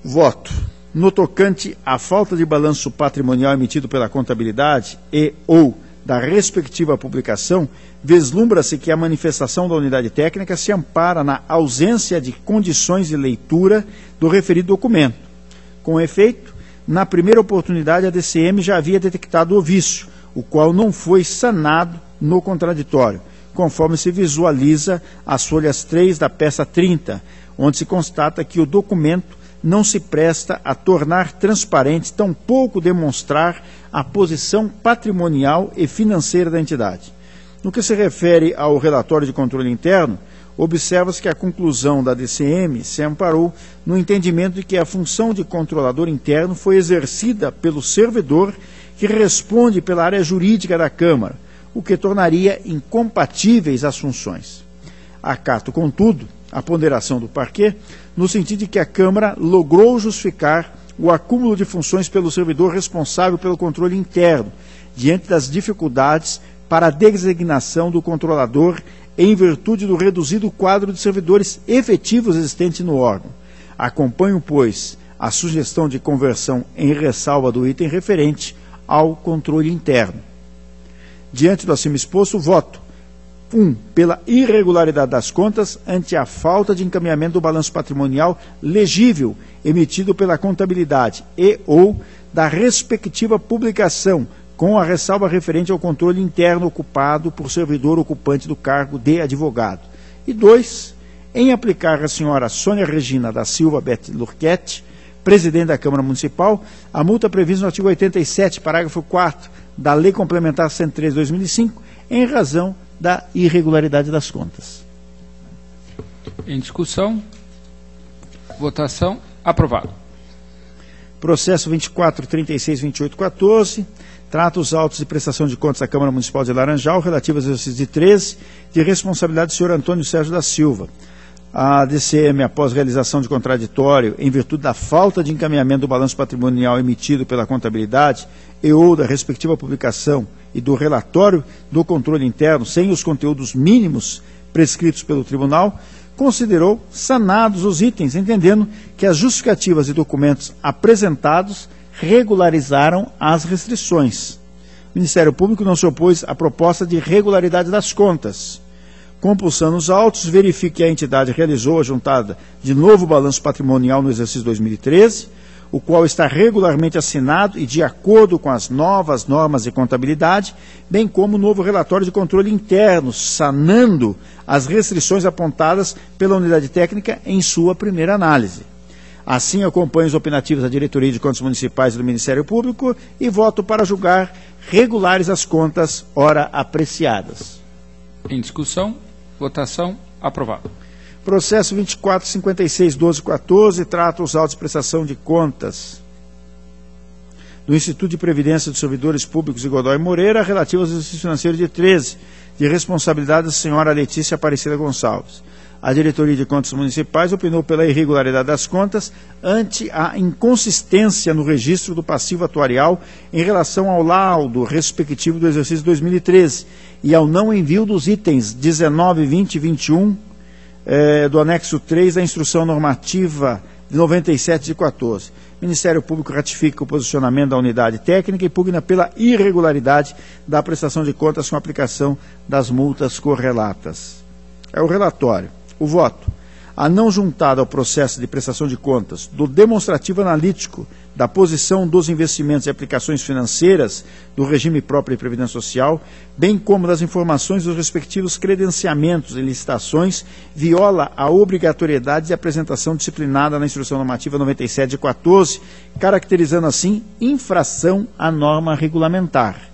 Voto. No tocante à falta de balanço patrimonial emitido pela contabilidade e ou da respectiva publicação, vislumbra-se que a manifestação da unidade técnica se ampara na ausência de condições de leitura do referido documento. Com efeito, na primeira oportunidade a DCM já havia detectado o vício, o qual não foi sanado no contraditório, conforme se visualiza as folhas 3 da peça 30, onde se constata que o documento não se presta a tornar transparente, tampouco demonstrar a posição patrimonial e financeira da entidade. No que se refere ao relatório de controle interno, observa-se que a conclusão da DCM se amparou no entendimento de que a função de controlador interno foi exercida pelo servidor que responde pela área jurídica da Câmara, o que tornaria incompatíveis as funções. Acato, contudo, a ponderação do parquê, no sentido de que a Câmara logrou justificar o acúmulo de funções pelo servidor responsável pelo controle interno, diante das dificuldades para a designação do controlador em virtude do reduzido quadro de servidores efetivos existente no órgão. Acompanho, pois, a sugestão de conversão em ressalva do item referente ao controle interno. Diante do acima exposto, voto. 1. Pela irregularidade das contas ante a falta de encaminhamento do balanço patrimonial legível emitido pela contabilidade e ou da respectiva publicação, com a ressalva referente ao controle interno ocupado por servidor ocupante do cargo de advogado. E 2. Em aplicar à senhora Sônia Regina da Silva Beth Lurquete, presidente da Câmara Municipal, a multa prevista no artigo 87, parágrafo 4 da Lei Complementar 103/2005, em razão da irregularidade das contas. Em discussão, votação, aprovado. Processo 24.36.28.14, trata os autos de prestação de contas da Câmara Municipal de Laranjal, relativos ao exercício de 13, de responsabilidade do senhor Antônio Sérgio da Silva. A DCM, após realização de contraditório, em virtude da falta de encaminhamento do balanço patrimonial emitido pela contabilidade e ou da respectiva publicação e do relatório do controle interno, sem os conteúdos mínimos prescritos pelo tribunal, considerou sanados os itens, entendendo que as justificativas e documentos apresentados regularizaram as restrições. O Ministério Público não se opôs à proposta de regularidade das contas. Compulsando os autos, verifique que a entidade realizou a juntada de novo balanço patrimonial no exercício 2013, o qual está regularmente assinado e de acordo com as novas normas de contabilidade, bem como o novo relatório de controle interno, sanando as restrições apontadas pela unidade técnica em sua primeira análise. Assim, acompanho os opinativos da Diretoria de Contas Municipais e do Ministério Público e voto para julgar regulares as contas ora apreciadas. Em discussão, votação, aprovado. Processo 24.56.12.14 trata os autos de prestação de contas do Instituto de Previdência dos Servidores Públicos de Godoy Moreira, relativos ao exercício financeiro de 13, de responsabilidade da senhora Letícia Aparecida Gonçalves. A Diretoria de Contas Municipais opinou pela irregularidade das contas ante a inconsistência no registro do passivo atuarial em relação ao laudo respectivo do exercício 2013 e ao não envio dos itens 19, 20 e 21 do anexo 3 da Instrução Normativa de 97 de 14. O Ministério Público ratifica o posicionamento da unidade técnica e pugna pela irregularidade da prestação de contas com aplicação das multas correlatas. É o relatório. O voto. a não juntada ao processo de prestação de contas do demonstrativo analítico da posição dos investimentos e aplicações financeiras do regime próprio de previdência social, bem como das informações dos respectivos credenciamentos e licitações, viola a obrigatoriedade de apresentação disciplinada na Instrução Normativa 97 de 14, caracterizando assim infração à norma regulamentar.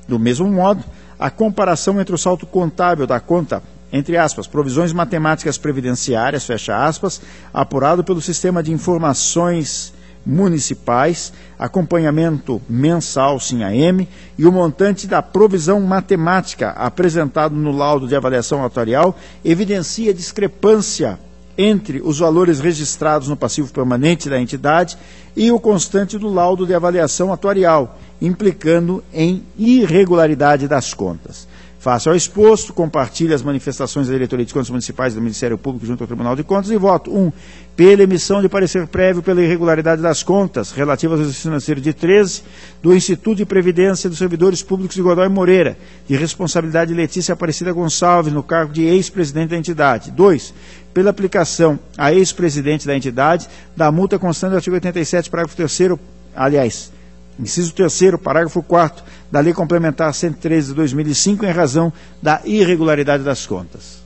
Do mesmo modo, a comparação entre o saldo contábil da conta, entre aspas, provisões matemáticas previdenciárias, fecha aspas, apurado pelo Sistema de Informações Municipais, acompanhamento mensal SIM-AM e o montante da provisão matemática apresentado no laudo de avaliação atuarial evidencia discrepância entre os valores registrados no passivo permanente da entidade e o constante do laudo de avaliação atuarial, implicando em irregularidade das contas. Face ao exposto, compartilhe as manifestações da Diretoria de Contas Municipais do Ministério Público junto ao Tribunal de Contas e voto 1. Pela emissão de parecer prévio pela irregularidade das contas relativas ao exercício financeiro de 13 do Instituto de Previdência dos Servidores Públicos de Godoy Moreira, de responsabilidade de Letícia Aparecida Gonçalves, no cargo de ex-presidente da entidade. 2. Pela aplicação a ex-presidente da entidade da multa constante do artigo 87, parágrafo 3º, aliás, inciso 3º, parágrafo 4º, da Lei Complementar 113 de 2005, em razão da irregularidade das contas.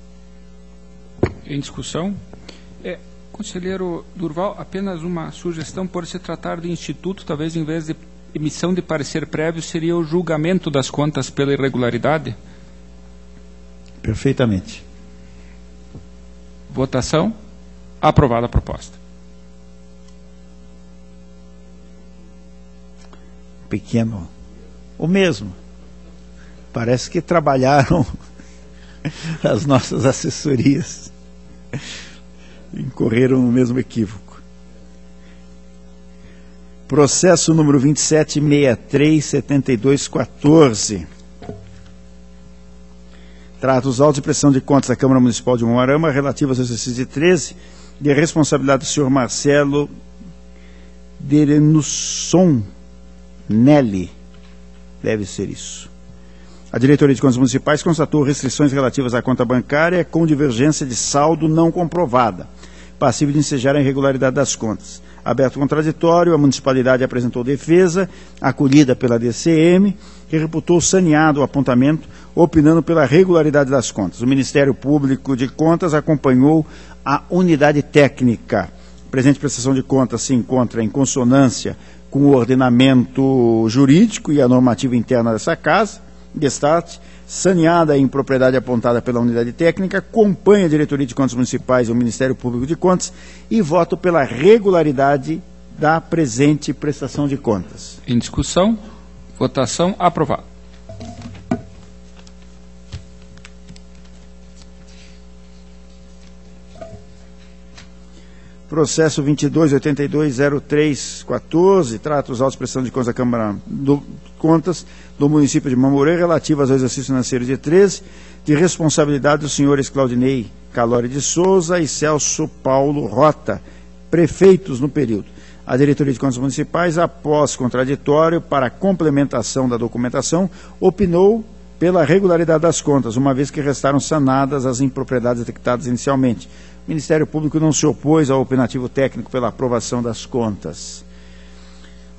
Em discussão. Conselheiro Durval, apenas uma sugestão, por se tratar de instituto, talvez em vez de emissão de parecer prévio, seria o julgamento das contas pela irregularidade? Perfeitamente. Votação. Aprovada a proposta. Pequeno. O mesmo. Parece que trabalharam as nossas assessorias. Incorreram no mesmo equívoco. Processo número 2763-7214. Trata os autos de prestação de contas da Câmara Municipal de Umuarama relativos ao exercício de 13, de responsabilidade do senhor Marcelo Derenusson Nelly. Deve ser isso. A Diretoria de Contas Municipais constatou restrições relativas à conta bancária com divergência de saldo não comprovada, passível de ensejar a irregularidade das contas. Aberto contraditório, a municipalidade apresentou defesa, acolhida pela DCM, que reputou saneado o apontamento, opinando pela regularidade das contas. O Ministério Público de Contas acompanhou a unidade técnica. A presente prestação de contas se encontra em consonância com o ordenamento jurídico e a normativa interna dessa casa, destarte, saneada a impropriedade apontada pela unidade técnica, acompanha a Diretoria de Contas Municipais e o Ministério Público de Contas e voto pela regularidade da presente prestação de contas. Em discussão, votação aprovada. Processo 22820314, trata os autos de prestação de contas da Câmara de Contas do município de Mamoré relativas ao exercício financeiro de 13, de responsabilidade dos senhores Claudinei Calori de Souza e Celso Paulo Rota, prefeitos no período. A Diretoria de Contas Municipais, após contraditório para complementação da documentação, opinou pela regularidade das contas, uma vez que restaram sanadas as impropriedades detectadas inicialmente. O Ministério Público não se opôs ao opinativo técnico pela aprovação das contas.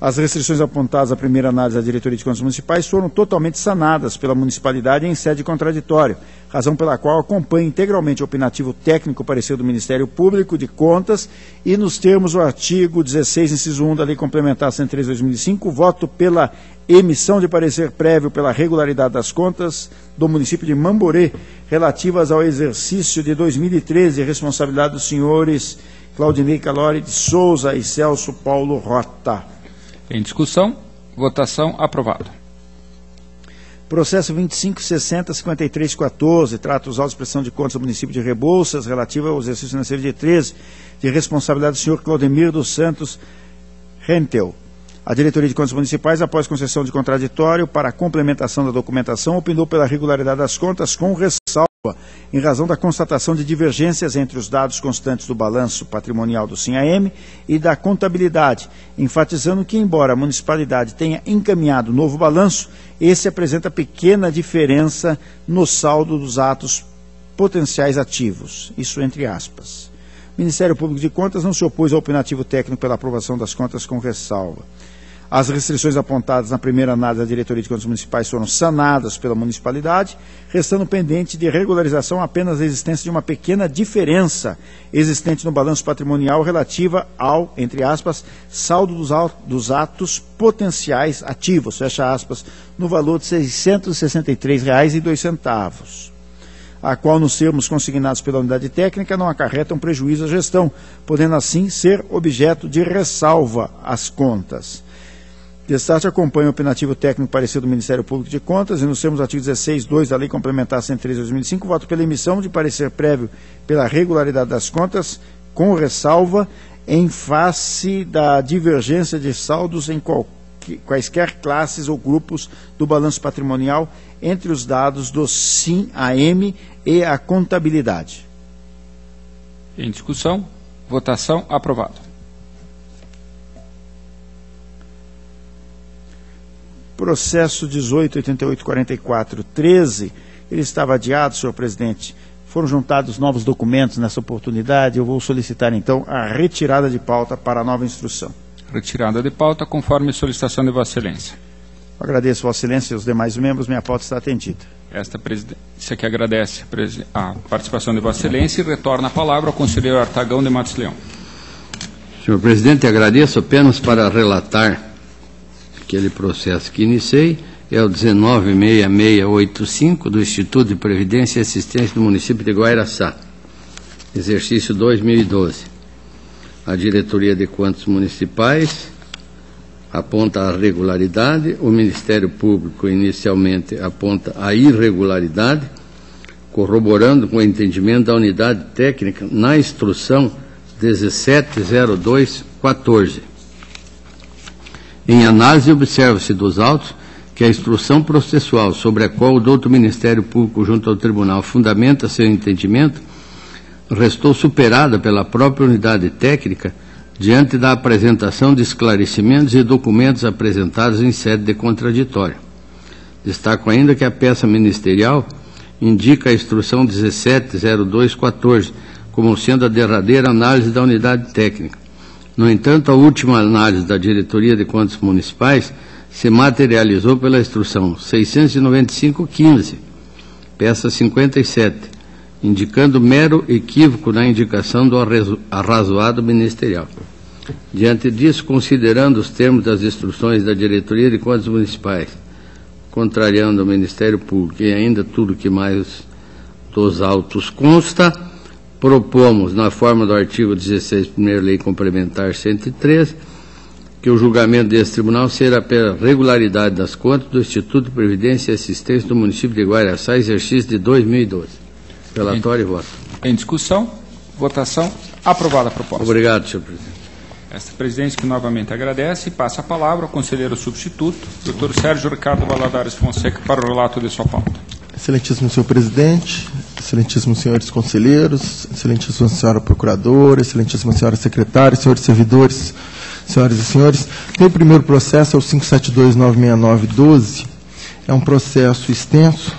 As restrições apontadas à primeira análise da Diretoria de Contas Municipais foram totalmente sanadas pela municipalidade em sede de contraditório, razão pela qual acompanha integralmente o opinativo técnico parecer do Ministério Público de Contas e, nos termos do artigo 16, inciso 1 da Lei Complementar 103 de 2005, voto pela emissão de parecer prévio pela regularidade das contas do município de Mamborê, relativas ao exercício de 2013, responsabilidade dos senhores Claudinei Calori de Souza e Celso Paulo Rota. Em discussão, votação aprovada. Processo 2560-5314, trata os autos de prestação de contas do município de Rebouças, relativa ao exercício financeiro de 13, de responsabilidade do senhor Claudemir dos Santos Rentel. A Diretoria de Contas Municipais, após concessão de contraditório para a complementação da documentação, opinou pela regularidade das contas com ressalva em razão da constatação de divergências entre os dados constantes do balanço patrimonial do SIM-AM e da contabilidade, enfatizando que, embora a municipalidade tenha encaminhado novo balanço, esse apresenta pequena diferença no saldo dos atos potenciais ativos, isso entre aspas. O Ministério Público de Contas não se opôs ao opinativo técnico pela aprovação das contas com ressalva. As restrições apontadas na primeira análise da Diretoria de Contas Municipais foram sanadas pela municipalidade, restando pendente de regularização apenas a existência de uma pequena diferença existente no balanço patrimonial relativa ao, entre aspas, saldo dos atos potenciais ativos, fecha aspas, no valor de R$ 663,02, a qual, nos termos consignados pela unidade técnica, não acarreta um prejuízo à gestão, podendo assim ser objeto de ressalva às contas. Destarte acompanha o opinativo técnico parecer do Ministério Público de Contas e, nos termos do artigo 16(2) da Lei Complementar 103 de 2005, voto pela emissão de parecer prévio pela regularidade das contas, com ressalva, em face da divergência de saldos em quaisquer classes ou grupos do balanço patrimonial entre os dados do SIM-AM e a contabilidade. Em discussão, votação, aprovado. Processo 18.88.44.13, ele estava adiado, senhor presidente. Foram juntados novos documentos nessa oportunidade. Eu vou solicitar, então, a retirada de pauta para a nova instrução. Retirada de pauta, conforme solicitação de Vossa Excelência. Agradeço, Vossa Excelência, e os demais membros. Minha pauta está atendida. Esta presidência que agradece a participação de Vossa Excelência e retorna a palavra ao conselheiro Artagão de Matos Leão. Senhor presidente, agradeço apenas para relatar aquele processo que iniciei, é o 196685 do Instituto de Previdência e Assistência do município de Guairaçá, exercício 2012. A Diretoria de Contas Municipais aponta a regularidade, o Ministério Público inicialmente aponta a irregularidade, corroborando com o entendimento da unidade técnica na instrução 170214. Em análise, observa-se dos autos que a instrução processual sobre a qual o douto Ministério Público junto ao Tribunal fundamenta seu entendimento restou superada pela própria unidade técnica diante da apresentação de esclarecimentos e documentos apresentados em sede de contraditório. Destaco ainda que a peça ministerial indica a instrução 170214 como sendo a derradeira análise da unidade técnica. No entanto, a última análise da Diretoria de Contas Municipais se materializou pela instrução 695-15, peça 57, indicando mero equívoco na indicação do arrazoado ministerial. Diante disso, considerando os termos das instruções da Diretoria de Contas Municipais, contrariando o Ministério Público e ainda tudo que mais dos autos consta, propomos, na forma do artigo 16, primeira Lei Complementar 113, que o julgamento desse tribunal será pela regularidade das contas do Instituto de Previdência e Assistência do município de Guairaçá, exercício de 2012. Relatório e voto. Em discussão, votação, aprovada a proposta. Obrigado, senhor presidente. Esta presidência que novamente agradece e passa a palavra ao conselheiro substituto, doutor Sérgio Ricardo Valadares Fonseca, para o relato de sua pauta. Excelentíssimo senhor presidente, excelentíssimos senhores conselheiros, excelentíssima senhora procuradora, excelentíssima senhora secretária, senhores servidores, senhoras e senhores. Meu primeiro processo é o 572-969-12, é um processo extenso.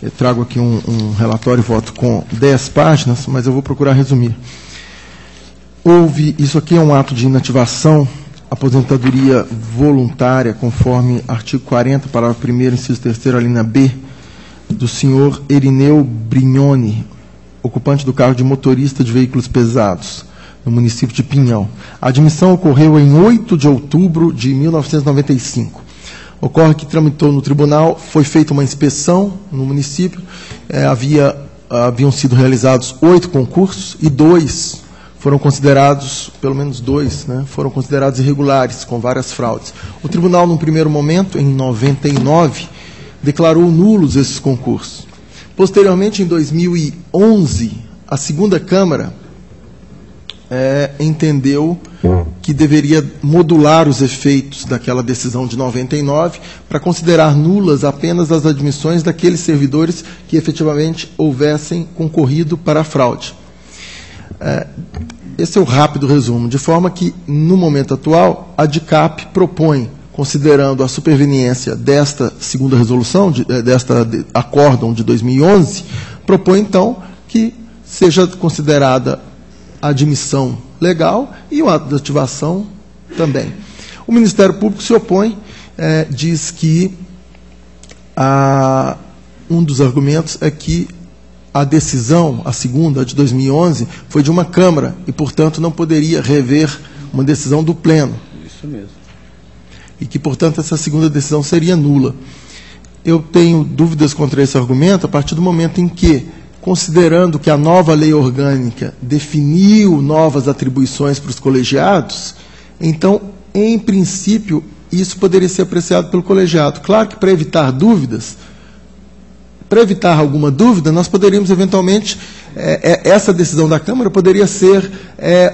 Eu trago aqui um relatório e voto com 10 páginas, mas eu vou procurar resumir. Isso aqui é um ato de inativação, aposentadoria voluntária, conforme artigo 40, parágrafo 1º, inciso 3º, a linha B, do senhor Erineu Brignoni, ocupante do cargo de motorista de veículos pesados, no município de Pinhão. A admissão ocorreu em 8 de outubro de 1995. Ocorre que tramitou no tribunal, foi feita uma inspeção no município, haviam sido realizados 8 concursos e 2 foram considerados, pelo menos 2, foram considerados irregulares, com várias fraudes. O tribunal, num primeiro momento, em 99, declarou nulos esses concursos. Posteriormente, em 2011, a segunda Câmara entendeu que deveria modular os efeitos daquela decisão de 99 para considerar nulas apenas as admissões daqueles servidores que efetivamente houvessem concorrido para a fraude. Esse é o rápido resumo, de forma que, no momento atual, a DICAP propõe, considerando a superveniência desta segunda resolução, desta acórdão de 2011, propõe, então, que seja considerada a admissão legal e o ato de ativação também. O Ministério Público se opõe, diz que um dos argumentos é que a decisão, a segunda, de 2011, foi de uma Câmara e, portanto, não poderia rever uma decisão do Pleno. Isso mesmo. E que, portanto, essa segunda decisão seria nula. Eu tenho dúvidas contra esse argumento a partir do momento em que, considerando que a nova lei orgânica definiu novas atribuições para os colegiados, então, em princípio, isso poderia ser apreciado pelo colegiado. Claro que, para evitar dúvidas, para evitar alguma dúvida, nós poderíamos, eventualmente, essa decisão da Câmara poderia ser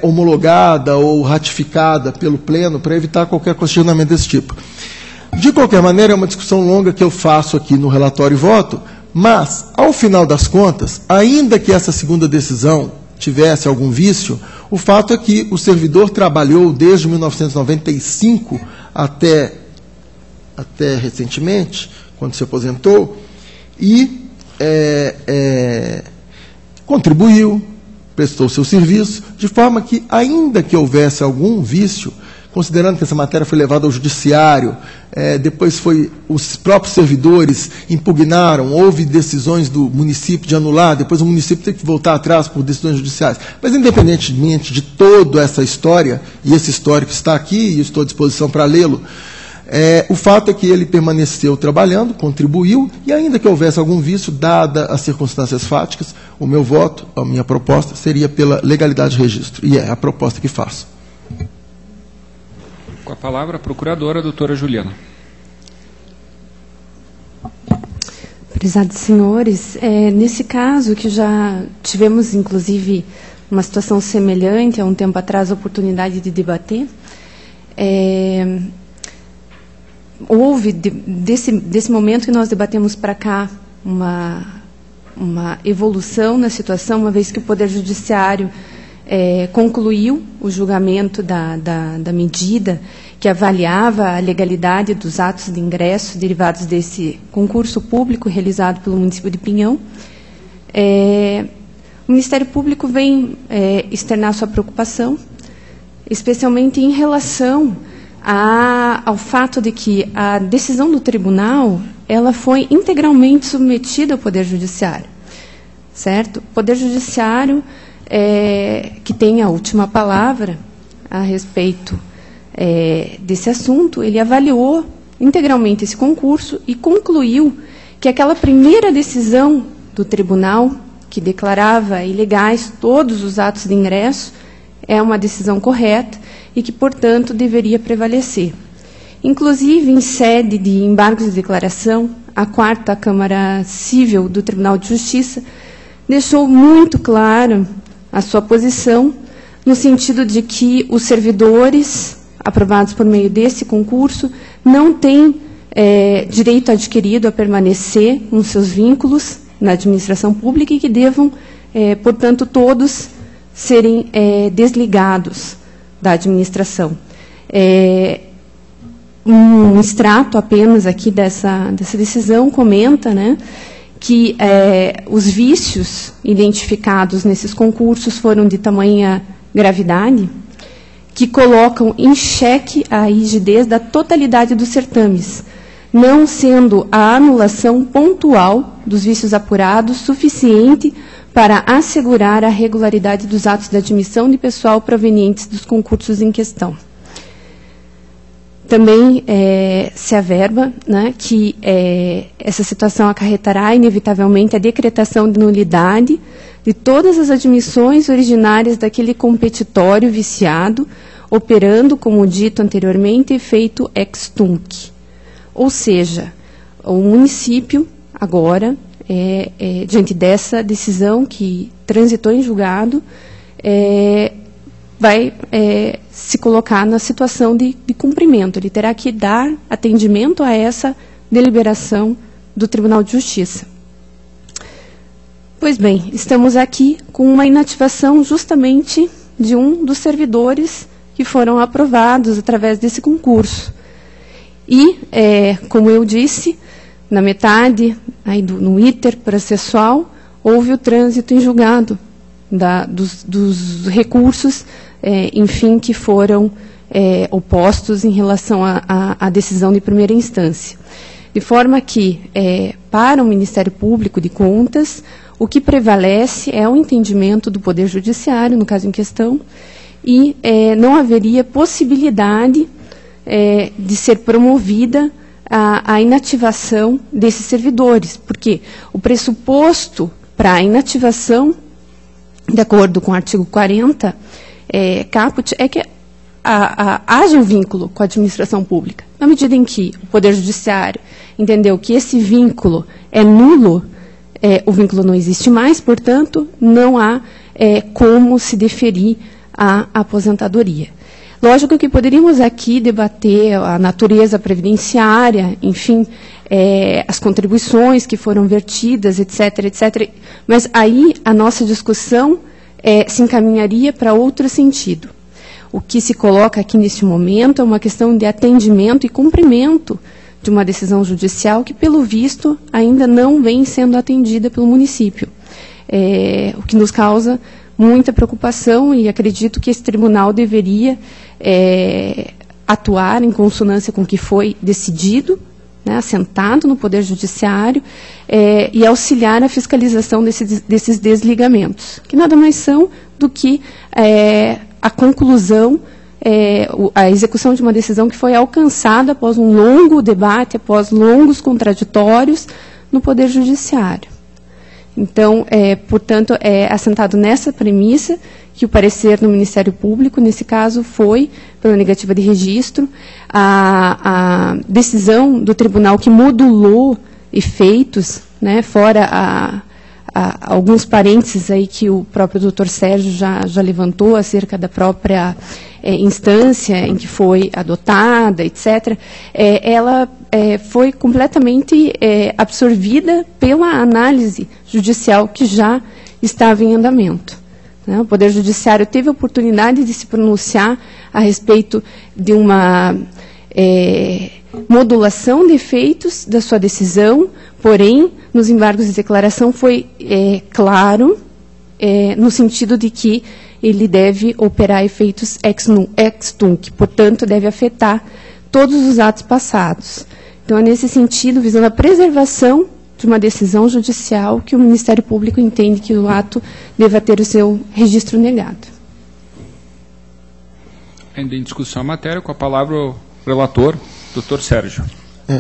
homologada ou ratificada pelo Pleno para evitar qualquer questionamento desse tipo. De qualquer maneira, é uma discussão longa que eu faço aqui no relatório e voto, mas, ao final das contas, ainda que essa segunda decisão tivesse algum vício, o fato é que o servidor trabalhou desde 1995 até recentemente, quando se aposentou, e contribuiu, prestou seu serviço, de forma que, ainda que houvesse algum vício, considerando que essa matéria foi levada ao judiciário, depois os próprios servidores impugnaram, houve decisões do município de anular, depois o município teve que voltar atrás por decisões judiciais. Mas, independentemente de toda essa história, e esse histórico está aqui, e estou à disposição para lê-lo, o fato é que ele permaneceu trabalhando, contribuiu, e ainda que houvesse algum vício, dada as circunstâncias fáticas, o meu voto, a minha proposta, seria pela legalidade de registro. E é a proposta que faço. Com a palavra, a procuradora, doutora Juliana. Prezados senhores, nesse caso, que já tivemos, inclusive, uma situação semelhante, há um tempo atrás, a oportunidade de debater, houve, desse momento que nós debatemos para cá, uma evolução na situação, uma vez que o Poder Judiciário concluiu o julgamento da medida que avaliava a legalidade dos atos de ingresso derivados desse concurso público realizado pelo município de Pinhão. O Ministério Público vem externar sua preocupação, especialmente em relação ao fato de que a decisão do tribunal ela foi integralmente submetida ao Poder Judiciário, certo? O Poder Judiciário que tem a última palavra a respeito desse assunto, ele avaliou integralmente esse concurso e concluiu que aquela primeira decisão do tribunal, que declarava ilegais todos os atos de ingresso, é uma decisão correta e que, portanto, deveria prevalecer. Inclusive, em sede de embargos de declaração, a 4ª Câmara Civil do Tribunal de Justiça deixou muito claro a sua posição, no sentido de que os servidores aprovados por meio desse concurso não têm direito adquirido a permanecer nos seus vínculos na administração pública e que devam, portanto, todos serem desligados da administração. Um extrato apenas aqui dessa decisão comenta, né, que os vícios identificados nesses concursos foram de tamanha gravidade que colocam em xeque a rigidez da totalidade dos certames, não sendo a anulação pontual dos vícios apurados suficiente para assegurar a regularidade dos atos de admissão de pessoal provenientes dos concursos em questão. Também se averba, né, que essa situação acarretará inevitavelmente a decretação de nulidade de todas as admissões originárias daquele competitório viciado, operando, como dito anteriormente, efeito ex tunc. Ou seja, o município, agora, diante dessa decisão que transitou em julgado, vai se colocar na situação de cumprimento. Ele terá que dar atendimento a essa deliberação do Tribunal de Justiça. Pois bem, estamos aqui com uma inativação justamente de um dos servidores que foram aprovados através desse concurso. E, como eu disse, na metade, no iter processual, houve o trânsito em julgado dos recursos, enfim, que foram opostos em relação à decisão de primeira instância. De forma que, para o Ministério Público de Contas, o que prevalece é o entendimento do Poder Judiciário, no caso em questão, e não haveria possibilidade de ser promovida a inativação desses servidores, porque o pressuposto para a inativação, de acordo com o artigo 40, caput, é que haja um vínculo com a administração pública. Na medida em que o Poder Judiciário entendeu que esse vínculo é nulo, o vínculo não existe mais, portanto, não há como se deferir a aposentadoria. Lógico que poderíamos aqui debater a natureza previdenciária, enfim, as contribuições que foram vertidas, etc., etc., mas aí a nossa discussão se encaminharia para outro sentido. O que se coloca aqui neste momento é uma questão de atendimento e cumprimento de uma decisão judicial que, pelo visto, ainda não vem sendo atendida pelo município, o que nos causa muita preocupação, e acredito que esse tribunal deveria atuar em consonância com o que foi decidido, né, assentado no Poder Judiciário, e auxiliar a fiscalização desses desligamentos, que nada mais são do que a conclusão, a execução de uma decisão que foi alcançada após um longo debate, após longos contraditórios no Poder Judiciário. Então, portanto, é assentado nessa premissa que o parecer do Ministério Público, nesse caso, foi pela negativa de registro, a decisão do tribunal que modulou efeitos, né, fora alguns parênteses aí que o próprio doutor Sérgio já levantou acerca da própria instância em que foi adotada, etc., ela foi completamente absorvida pela análise judicial que já estava em andamento. Né? O Poder Judiciário teve a oportunidade de se pronunciar a respeito de uma modulação de efeitos da sua decisão, porém, nos embargos de declaração foi claro, no sentido de que ele deve operar efeitos ex tunc, portanto, deve afetar todos os atos passados. Então, é nesse sentido, visando a preservação de uma decisão judicial, que o Ministério Público entende que o ato deva ter o seu registro negado. Ainda em discussão a matéria, com a palavra o relator, doutor Sérgio.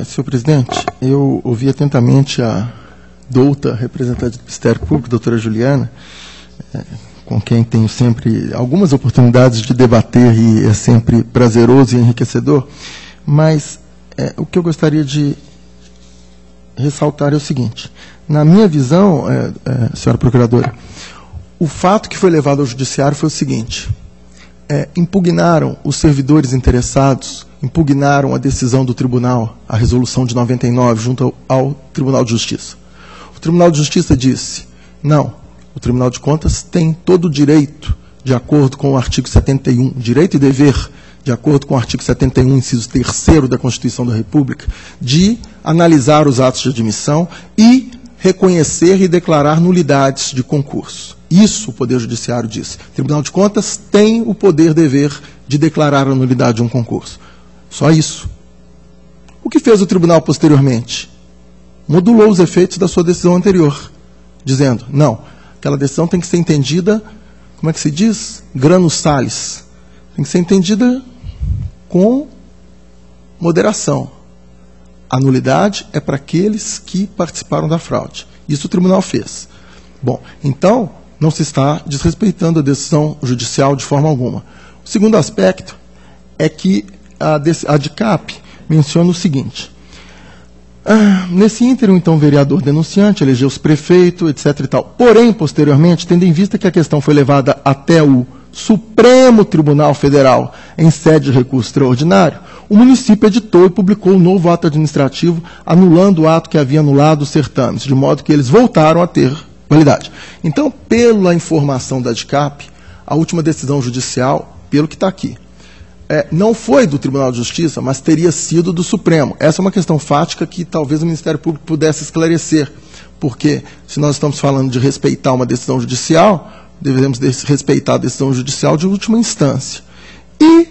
Senhor presidente, eu ouvi atentamente a douta representante do Ministério Público, doutora Juliana, com quem tenho sempre algumas oportunidades de debater e é sempre prazeroso e enriquecedor, mas o que eu gostaria de ressaltar é o seguinte: na minha visão, senhora procuradora, o fato que foi levado ao judiciário foi o seguinte: impugnaram os servidores interessados, impugnaram a decisão do tribunal, a resolução de 99, junto ao Tribunal de Justiça. O Tribunal de Justiça disse: não, o Tribunal de Contas tem todo o direito, de acordo com o artigo 71, direito e dever, de acordo com o artigo 71, inciso 3º da Constituição da República, de analisar os atos de admissão e reconhecer e declarar nulidades de concurso. Isso o Poder Judiciário disse. O Tribunal de Contas tem o poder-dever de declarar a nulidade de um concurso. Só isso. O que fez o tribunal posteriormente? Modulou os efeitos da sua decisão anterior, dizendo: não, aquela decisão tem que ser entendida, como é que se diz? Grano salis. Tem que ser entendida com moderação. A nulidade é para aqueles que participaram da fraude. Isso o tribunal fez. Bom, então, não se está desrespeitando a decisão judicial de forma alguma. O segundo aspecto é que a DICAP menciona o seguinte: nesse ínterim, então, o vereador denunciante elegeu os prefeitos, etc. e tal. Porém, posteriormente, tendo em vista que a questão foi levada até o Supremo Tribunal Federal em sede de recurso extraordinário, o município editou e publicou um novo ato administrativo anulando o ato que havia anulado os certames, de modo que eles voltaram a ter validade. Então, pela informação da DICAP, a última decisão judicial, pelo que está aqui, não foi do Tribunal de Justiça, mas teria sido do Supremo. Essa é uma questão fática que talvez o Ministério Público pudesse esclarecer, porque se nós estamos falando de respeitar uma decisão judicial, devemos respeitar a decisão judicial de última instância. E,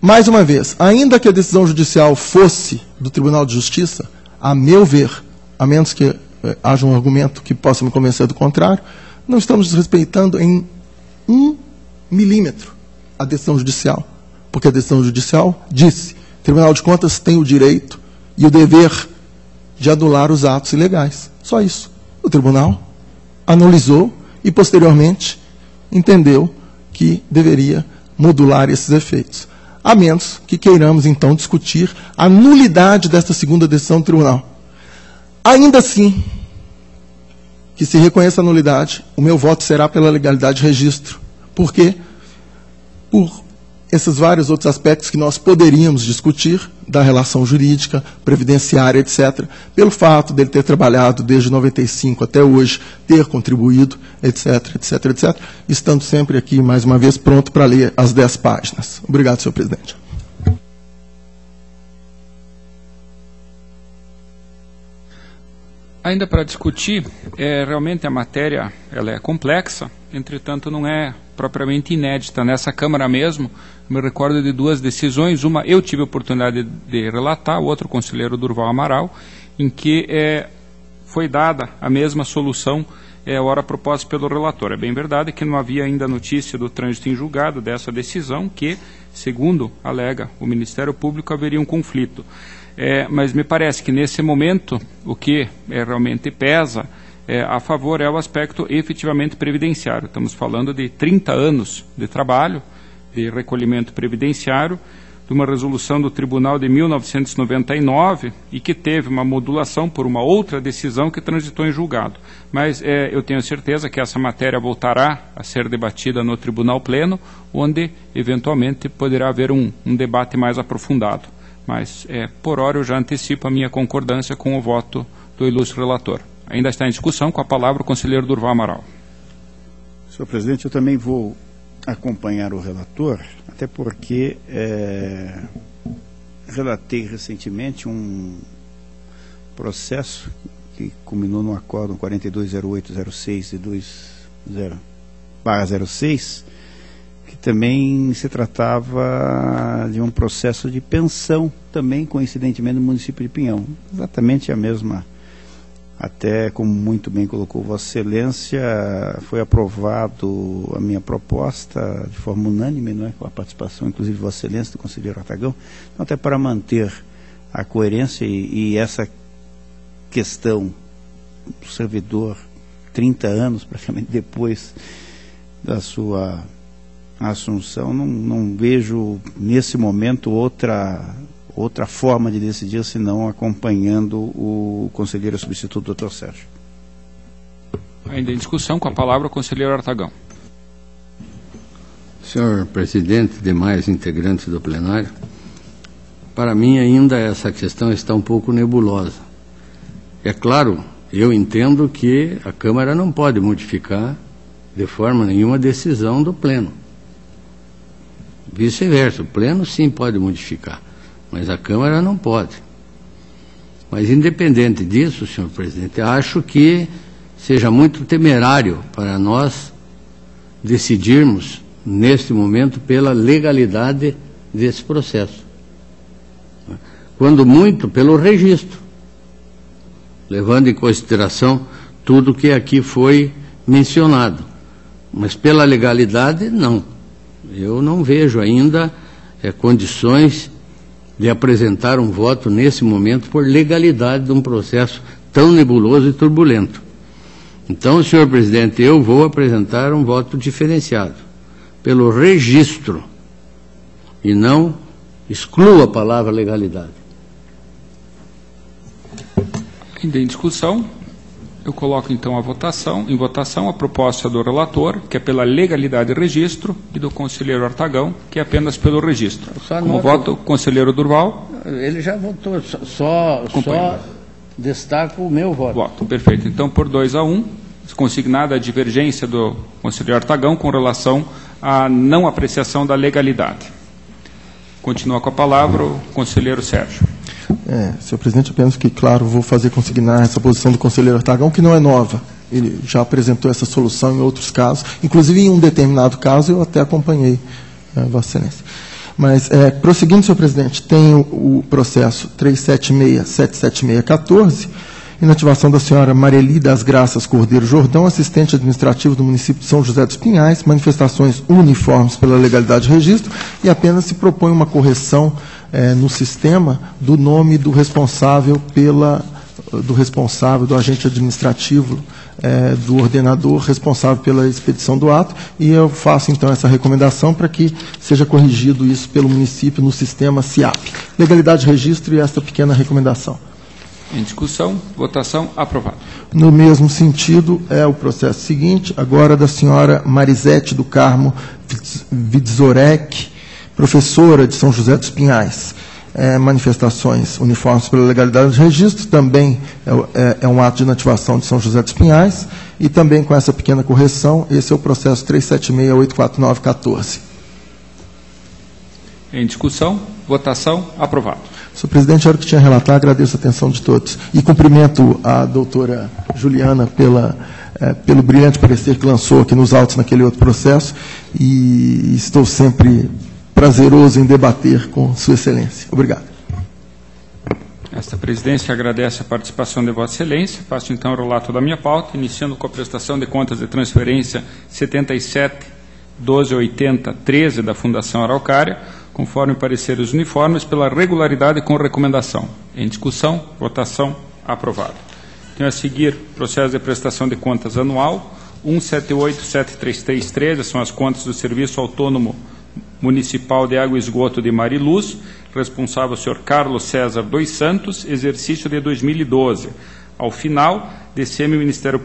mais uma vez, ainda que a decisão judicial fosse do Tribunal de Justiça, a meu ver, a menos que haja um argumento que possa me convencer do contrário, não estamos desrespeitando em 1 milímetro a decisão judicial, porque a decisão judicial disse: o Tribunal de Contas tem o direito e o dever de anular os atos ilegais. Só isso. O tribunal analisou e, posteriormente, entendeu que deveria modular esses efeitos. A menos que queiramos, então, discutir a nulidade desta segunda decisão do tribunal. Ainda assim, que se reconheça a nulidade, o meu voto será pela legalidade de registro. Por quê? Por esses vários outros aspectos que nós poderíamos discutir, da relação jurídica, previdenciária, etc., pelo fato dele ter trabalhado desde 95 até hoje, ter contribuído, etc., etc., etc., estando sempre aqui, mais uma vez, pronto para ler as 10 páginas. Obrigado, senhor presidente. Ainda para discutir, realmente a matéria ela é complexa, entretanto não é propriamente inédita. Nessa Câmara mesmo, me recordo de 2 decisões, uma eu tive a oportunidade de relatar, o outro o conselheiro Durval Amaral, em que foi dada a mesma solução ora proposta pelo relator. É bem verdade que não havia ainda notícia do trânsito em julgado dessa decisão, que, segundo alega o Ministério Público, haveria um conflito. Mas me parece que nesse momento o que realmente pesa a favor é o aspecto efetivamente previdenciário. Estamos falando de 30 anos de trabalho, de recolhimento previdenciário, de uma resolução do Tribunal de 1999 e que teve uma modulação por uma outra decisão que transitou em julgado. Mas eu tenho certeza que essa matéria voltará a ser debatida no Tribunal Pleno, onde eventualmente poderá haver um debate mais aprofundado. Mas, por hora, eu já antecipo a minha concordância com o voto do ilustre relator. Ainda está em discussão, com a palavra o conselheiro Durval Amaral. Senhor presidente, eu também vou acompanhar o relator, até porque relatei recentemente um processo que culminou no acórdão 420806 de 20/06, que também se tratava de um processo de pensão, também coincidentemente no município de Pinhão. Exatamente a mesma, até como muito bem colocou Vossa Excelência, foi aprovado a minha proposta de forma unânime, não é? Com a participação, inclusive, de Vossa Excelência, do conselheiro Artagão, então, até para manter a coerência e essa questão do servidor, 30 anos praticamente depois da sua assunção, não vejo nesse momento outra forma de decidir senão acompanhando o conselheiro substituto, Dr. Sérgio. Ainda em discussão, com a palavra o conselheiro Artagão. Senhor presidente, demais integrantes do plenário, para mim ainda essa questão está um pouco nebulosa. É claro, eu entendo que a Câmara não pode modificar de forma nenhuma a decisão do Pleno. Vice-versa, o Pleno sim pode modificar, mas a Câmara não pode. Mas, independente disso, senhor presidente, acho que seja muito temerário para nós decidirmos, neste momento, pela legalidade desse processo. Quando muito, pelo registro, levando em consideração tudo que aqui foi mencionado. Mas pela legalidade, não. Eu não vejo ainda condições de apresentar um voto nesse momento por legalidade de um processo tão nebuloso e turbulento. Então, senhor presidente, eu vou apresentar um voto diferenciado, pelo registro, e não excluo a palavra legalidade. Ainda em discussão, eu coloco então em votação a proposta do relator, que é pela legalidade de registro, e do conselheiro Artagão, que é apenas pelo registro. Como voto, o conselheiro Durval? Ele já votou, só destaco o meu voto. Voto, perfeito. Então, por 2-1, consignada a divergência do conselheiro Artagão com relação à não apreciação da legalidade. Continua com a palavra o conselheiro Sérgio. Senhor presidente, apenas que, claro, vou fazer consignar essa posição do conselheiro Artagão, que não é nova. ele já apresentou essa solução em outros casos, inclusive em um determinado caso eu até acompanhei, Vossa Excelência. Mas, prosseguindo, senhor presidente, tem o processo 376-77614, inativação da senhora Mareli das Graças Cordeiro Jordão, assistente administrativo do município de São José dos Pinhais, manifestações uniformes pela legalidade de registro, e apenas se propõe uma correção no sistema do nome do responsável do agente administrativo, do ordenador responsável pela expedição do ato, e eu faço, então, essa recomendação para que seja corrigido isso pelo município no sistema SIAP. Legalidade de registro e essa pequena recomendação. Em discussão, votação, aprovado. No mesmo sentido, é o processo seguinte, agora da senhora Marisete do Carmo Vidzorek, professora de São José dos Pinhais. Manifestações uniformes pela legalidade de registro, também é um ato de inativação de São José dos Pinhais, e também com essa pequena correção, esse é o processo 376-84914. Em discussão, votação, aprovado. Senhor presidente, era o que tinha a relatar, agradeço a atenção de todos. E cumprimento a doutora Juliana pelo brilhante parecer que lançou aqui nos autos naquele outro processo, e estou sempre prazeroso em debater com Sua Excelência. Obrigado. Esta presidência agradece a participação de Vossa Excelência. Faço então o relato da minha pauta, iniciando com a prestação de contas de transferência 77-1280-13 da Fundação Araucária, conforme pareceres uniformes, pela regularidade com recomendação. Em discussão, votação, aprovado. Tenho a seguir processo de prestação de contas anual 1787333, são as contas do Serviço Autônomo Municipal de Água e Esgoto de Mariluz, responsável o senhor Carlos César dos Santos, exercício de 2012. Ao final, DCM e Ministério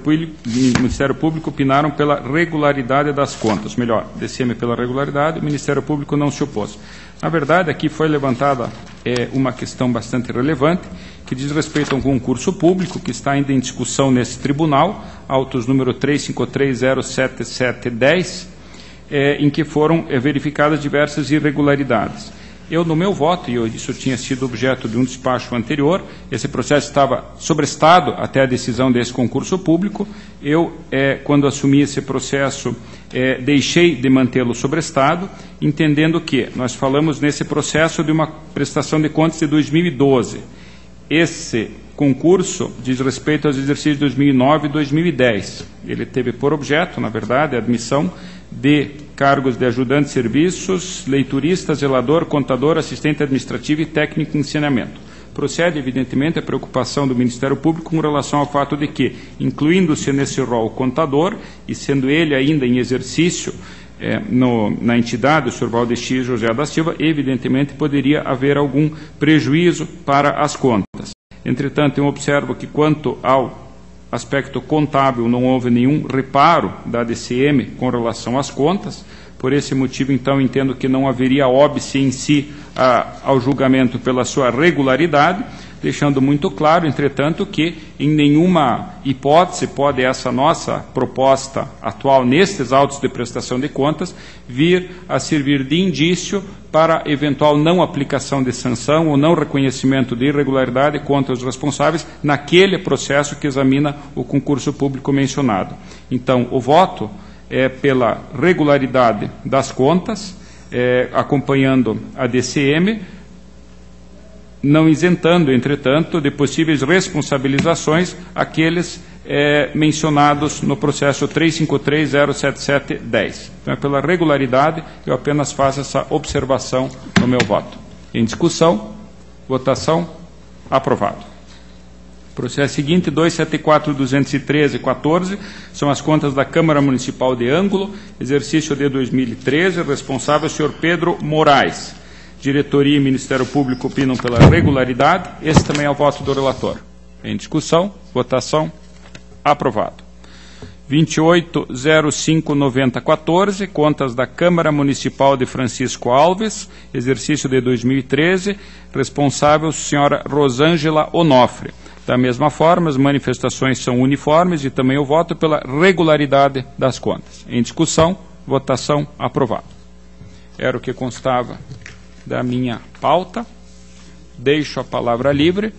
Público opinaram pela regularidade das contas. Melhor, DCM pela regularidade, o Ministério Público não se opôs. Na verdade, aqui foi levantada uma questão bastante relevante, que diz respeito a um concurso público que está ainda em discussão nesse tribunal, autos número 35307710, em que foram verificadas diversas irregularidades. Eu, no meu voto, e isso tinha sido objeto de um despacho anterior, esse processo estava sobrestado até a decisão desse concurso público. Eu, quando assumi esse processo, deixei de mantê-lo sobrestado, entendendo que nós falamos nesse processo de uma prestação de contas de 2012. Esse concurso diz respeito aos exercícios de 2009 e 2010. Ele teve por objeto, na verdade, a admissão de cargos de ajudante de serviços, leiturista, zelador, contador, assistente administrativo e técnico em ensinamento. Procede, evidentemente, a preocupação do Ministério Público com relação ao fato de que, incluindo-se nesse rol o contador, e sendo ele ainda em exercício na entidade, o Sr. Valdeci José da Silva, evidentemente poderia haver algum prejuízo para as contas. Entretanto, eu observo que, quanto ao aspecto contábil, não houve nenhum reparo da DCM com relação às contas. Por esse motivo, então, entendo que não haveria óbice em si ao julgamento pela sua regularidade, deixando muito claro, entretanto, que em nenhuma hipótese pode essa nossa proposta atual nestes autos de prestação de contas vir a servir de indício para eventual não aplicação de sanção ou não reconhecimento de irregularidade contra os responsáveis naquele processo que examina o concurso público mencionado. Então, o voto é pela regularidade das contas, acompanhando a DCM, não isentando, entretanto, de possíveis responsabilizações aqueles mencionados no processo 353-07710. Então, pela regularidade, eu apenas faço essa observação no meu voto. Em discussão, votação, aprovado. Processo seguinte, 274.213.14, são as contas da Câmara Municipal de Ângulo, exercício de 2013, responsável o senhor Pedro Moraes. Diretoria e Ministério Público opinam pela regularidade. Esse também é o voto do relator. Em discussão, votação, aprovado. 28.05.90.14, contas da Câmara Municipal de Francisco Alves, exercício de 2013, responsável a senhora Rosângela Onofre. Da mesma forma, as manifestações são uniformes e também o voto pela regularidade das contas. Em discussão, votação, aprovado. Era o que constava da minha pauta. Deixo a palavra livre.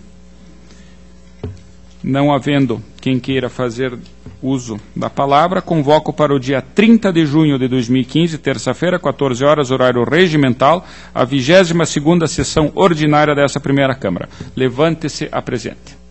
Não havendo quem queira fazer uso da palavra, convoco para o dia 30 de junho de 2015, terça-feira, 14 horas, horário regimental, a 22ª sessão ordinária dessa primeira Câmara. Levante-se, apresente.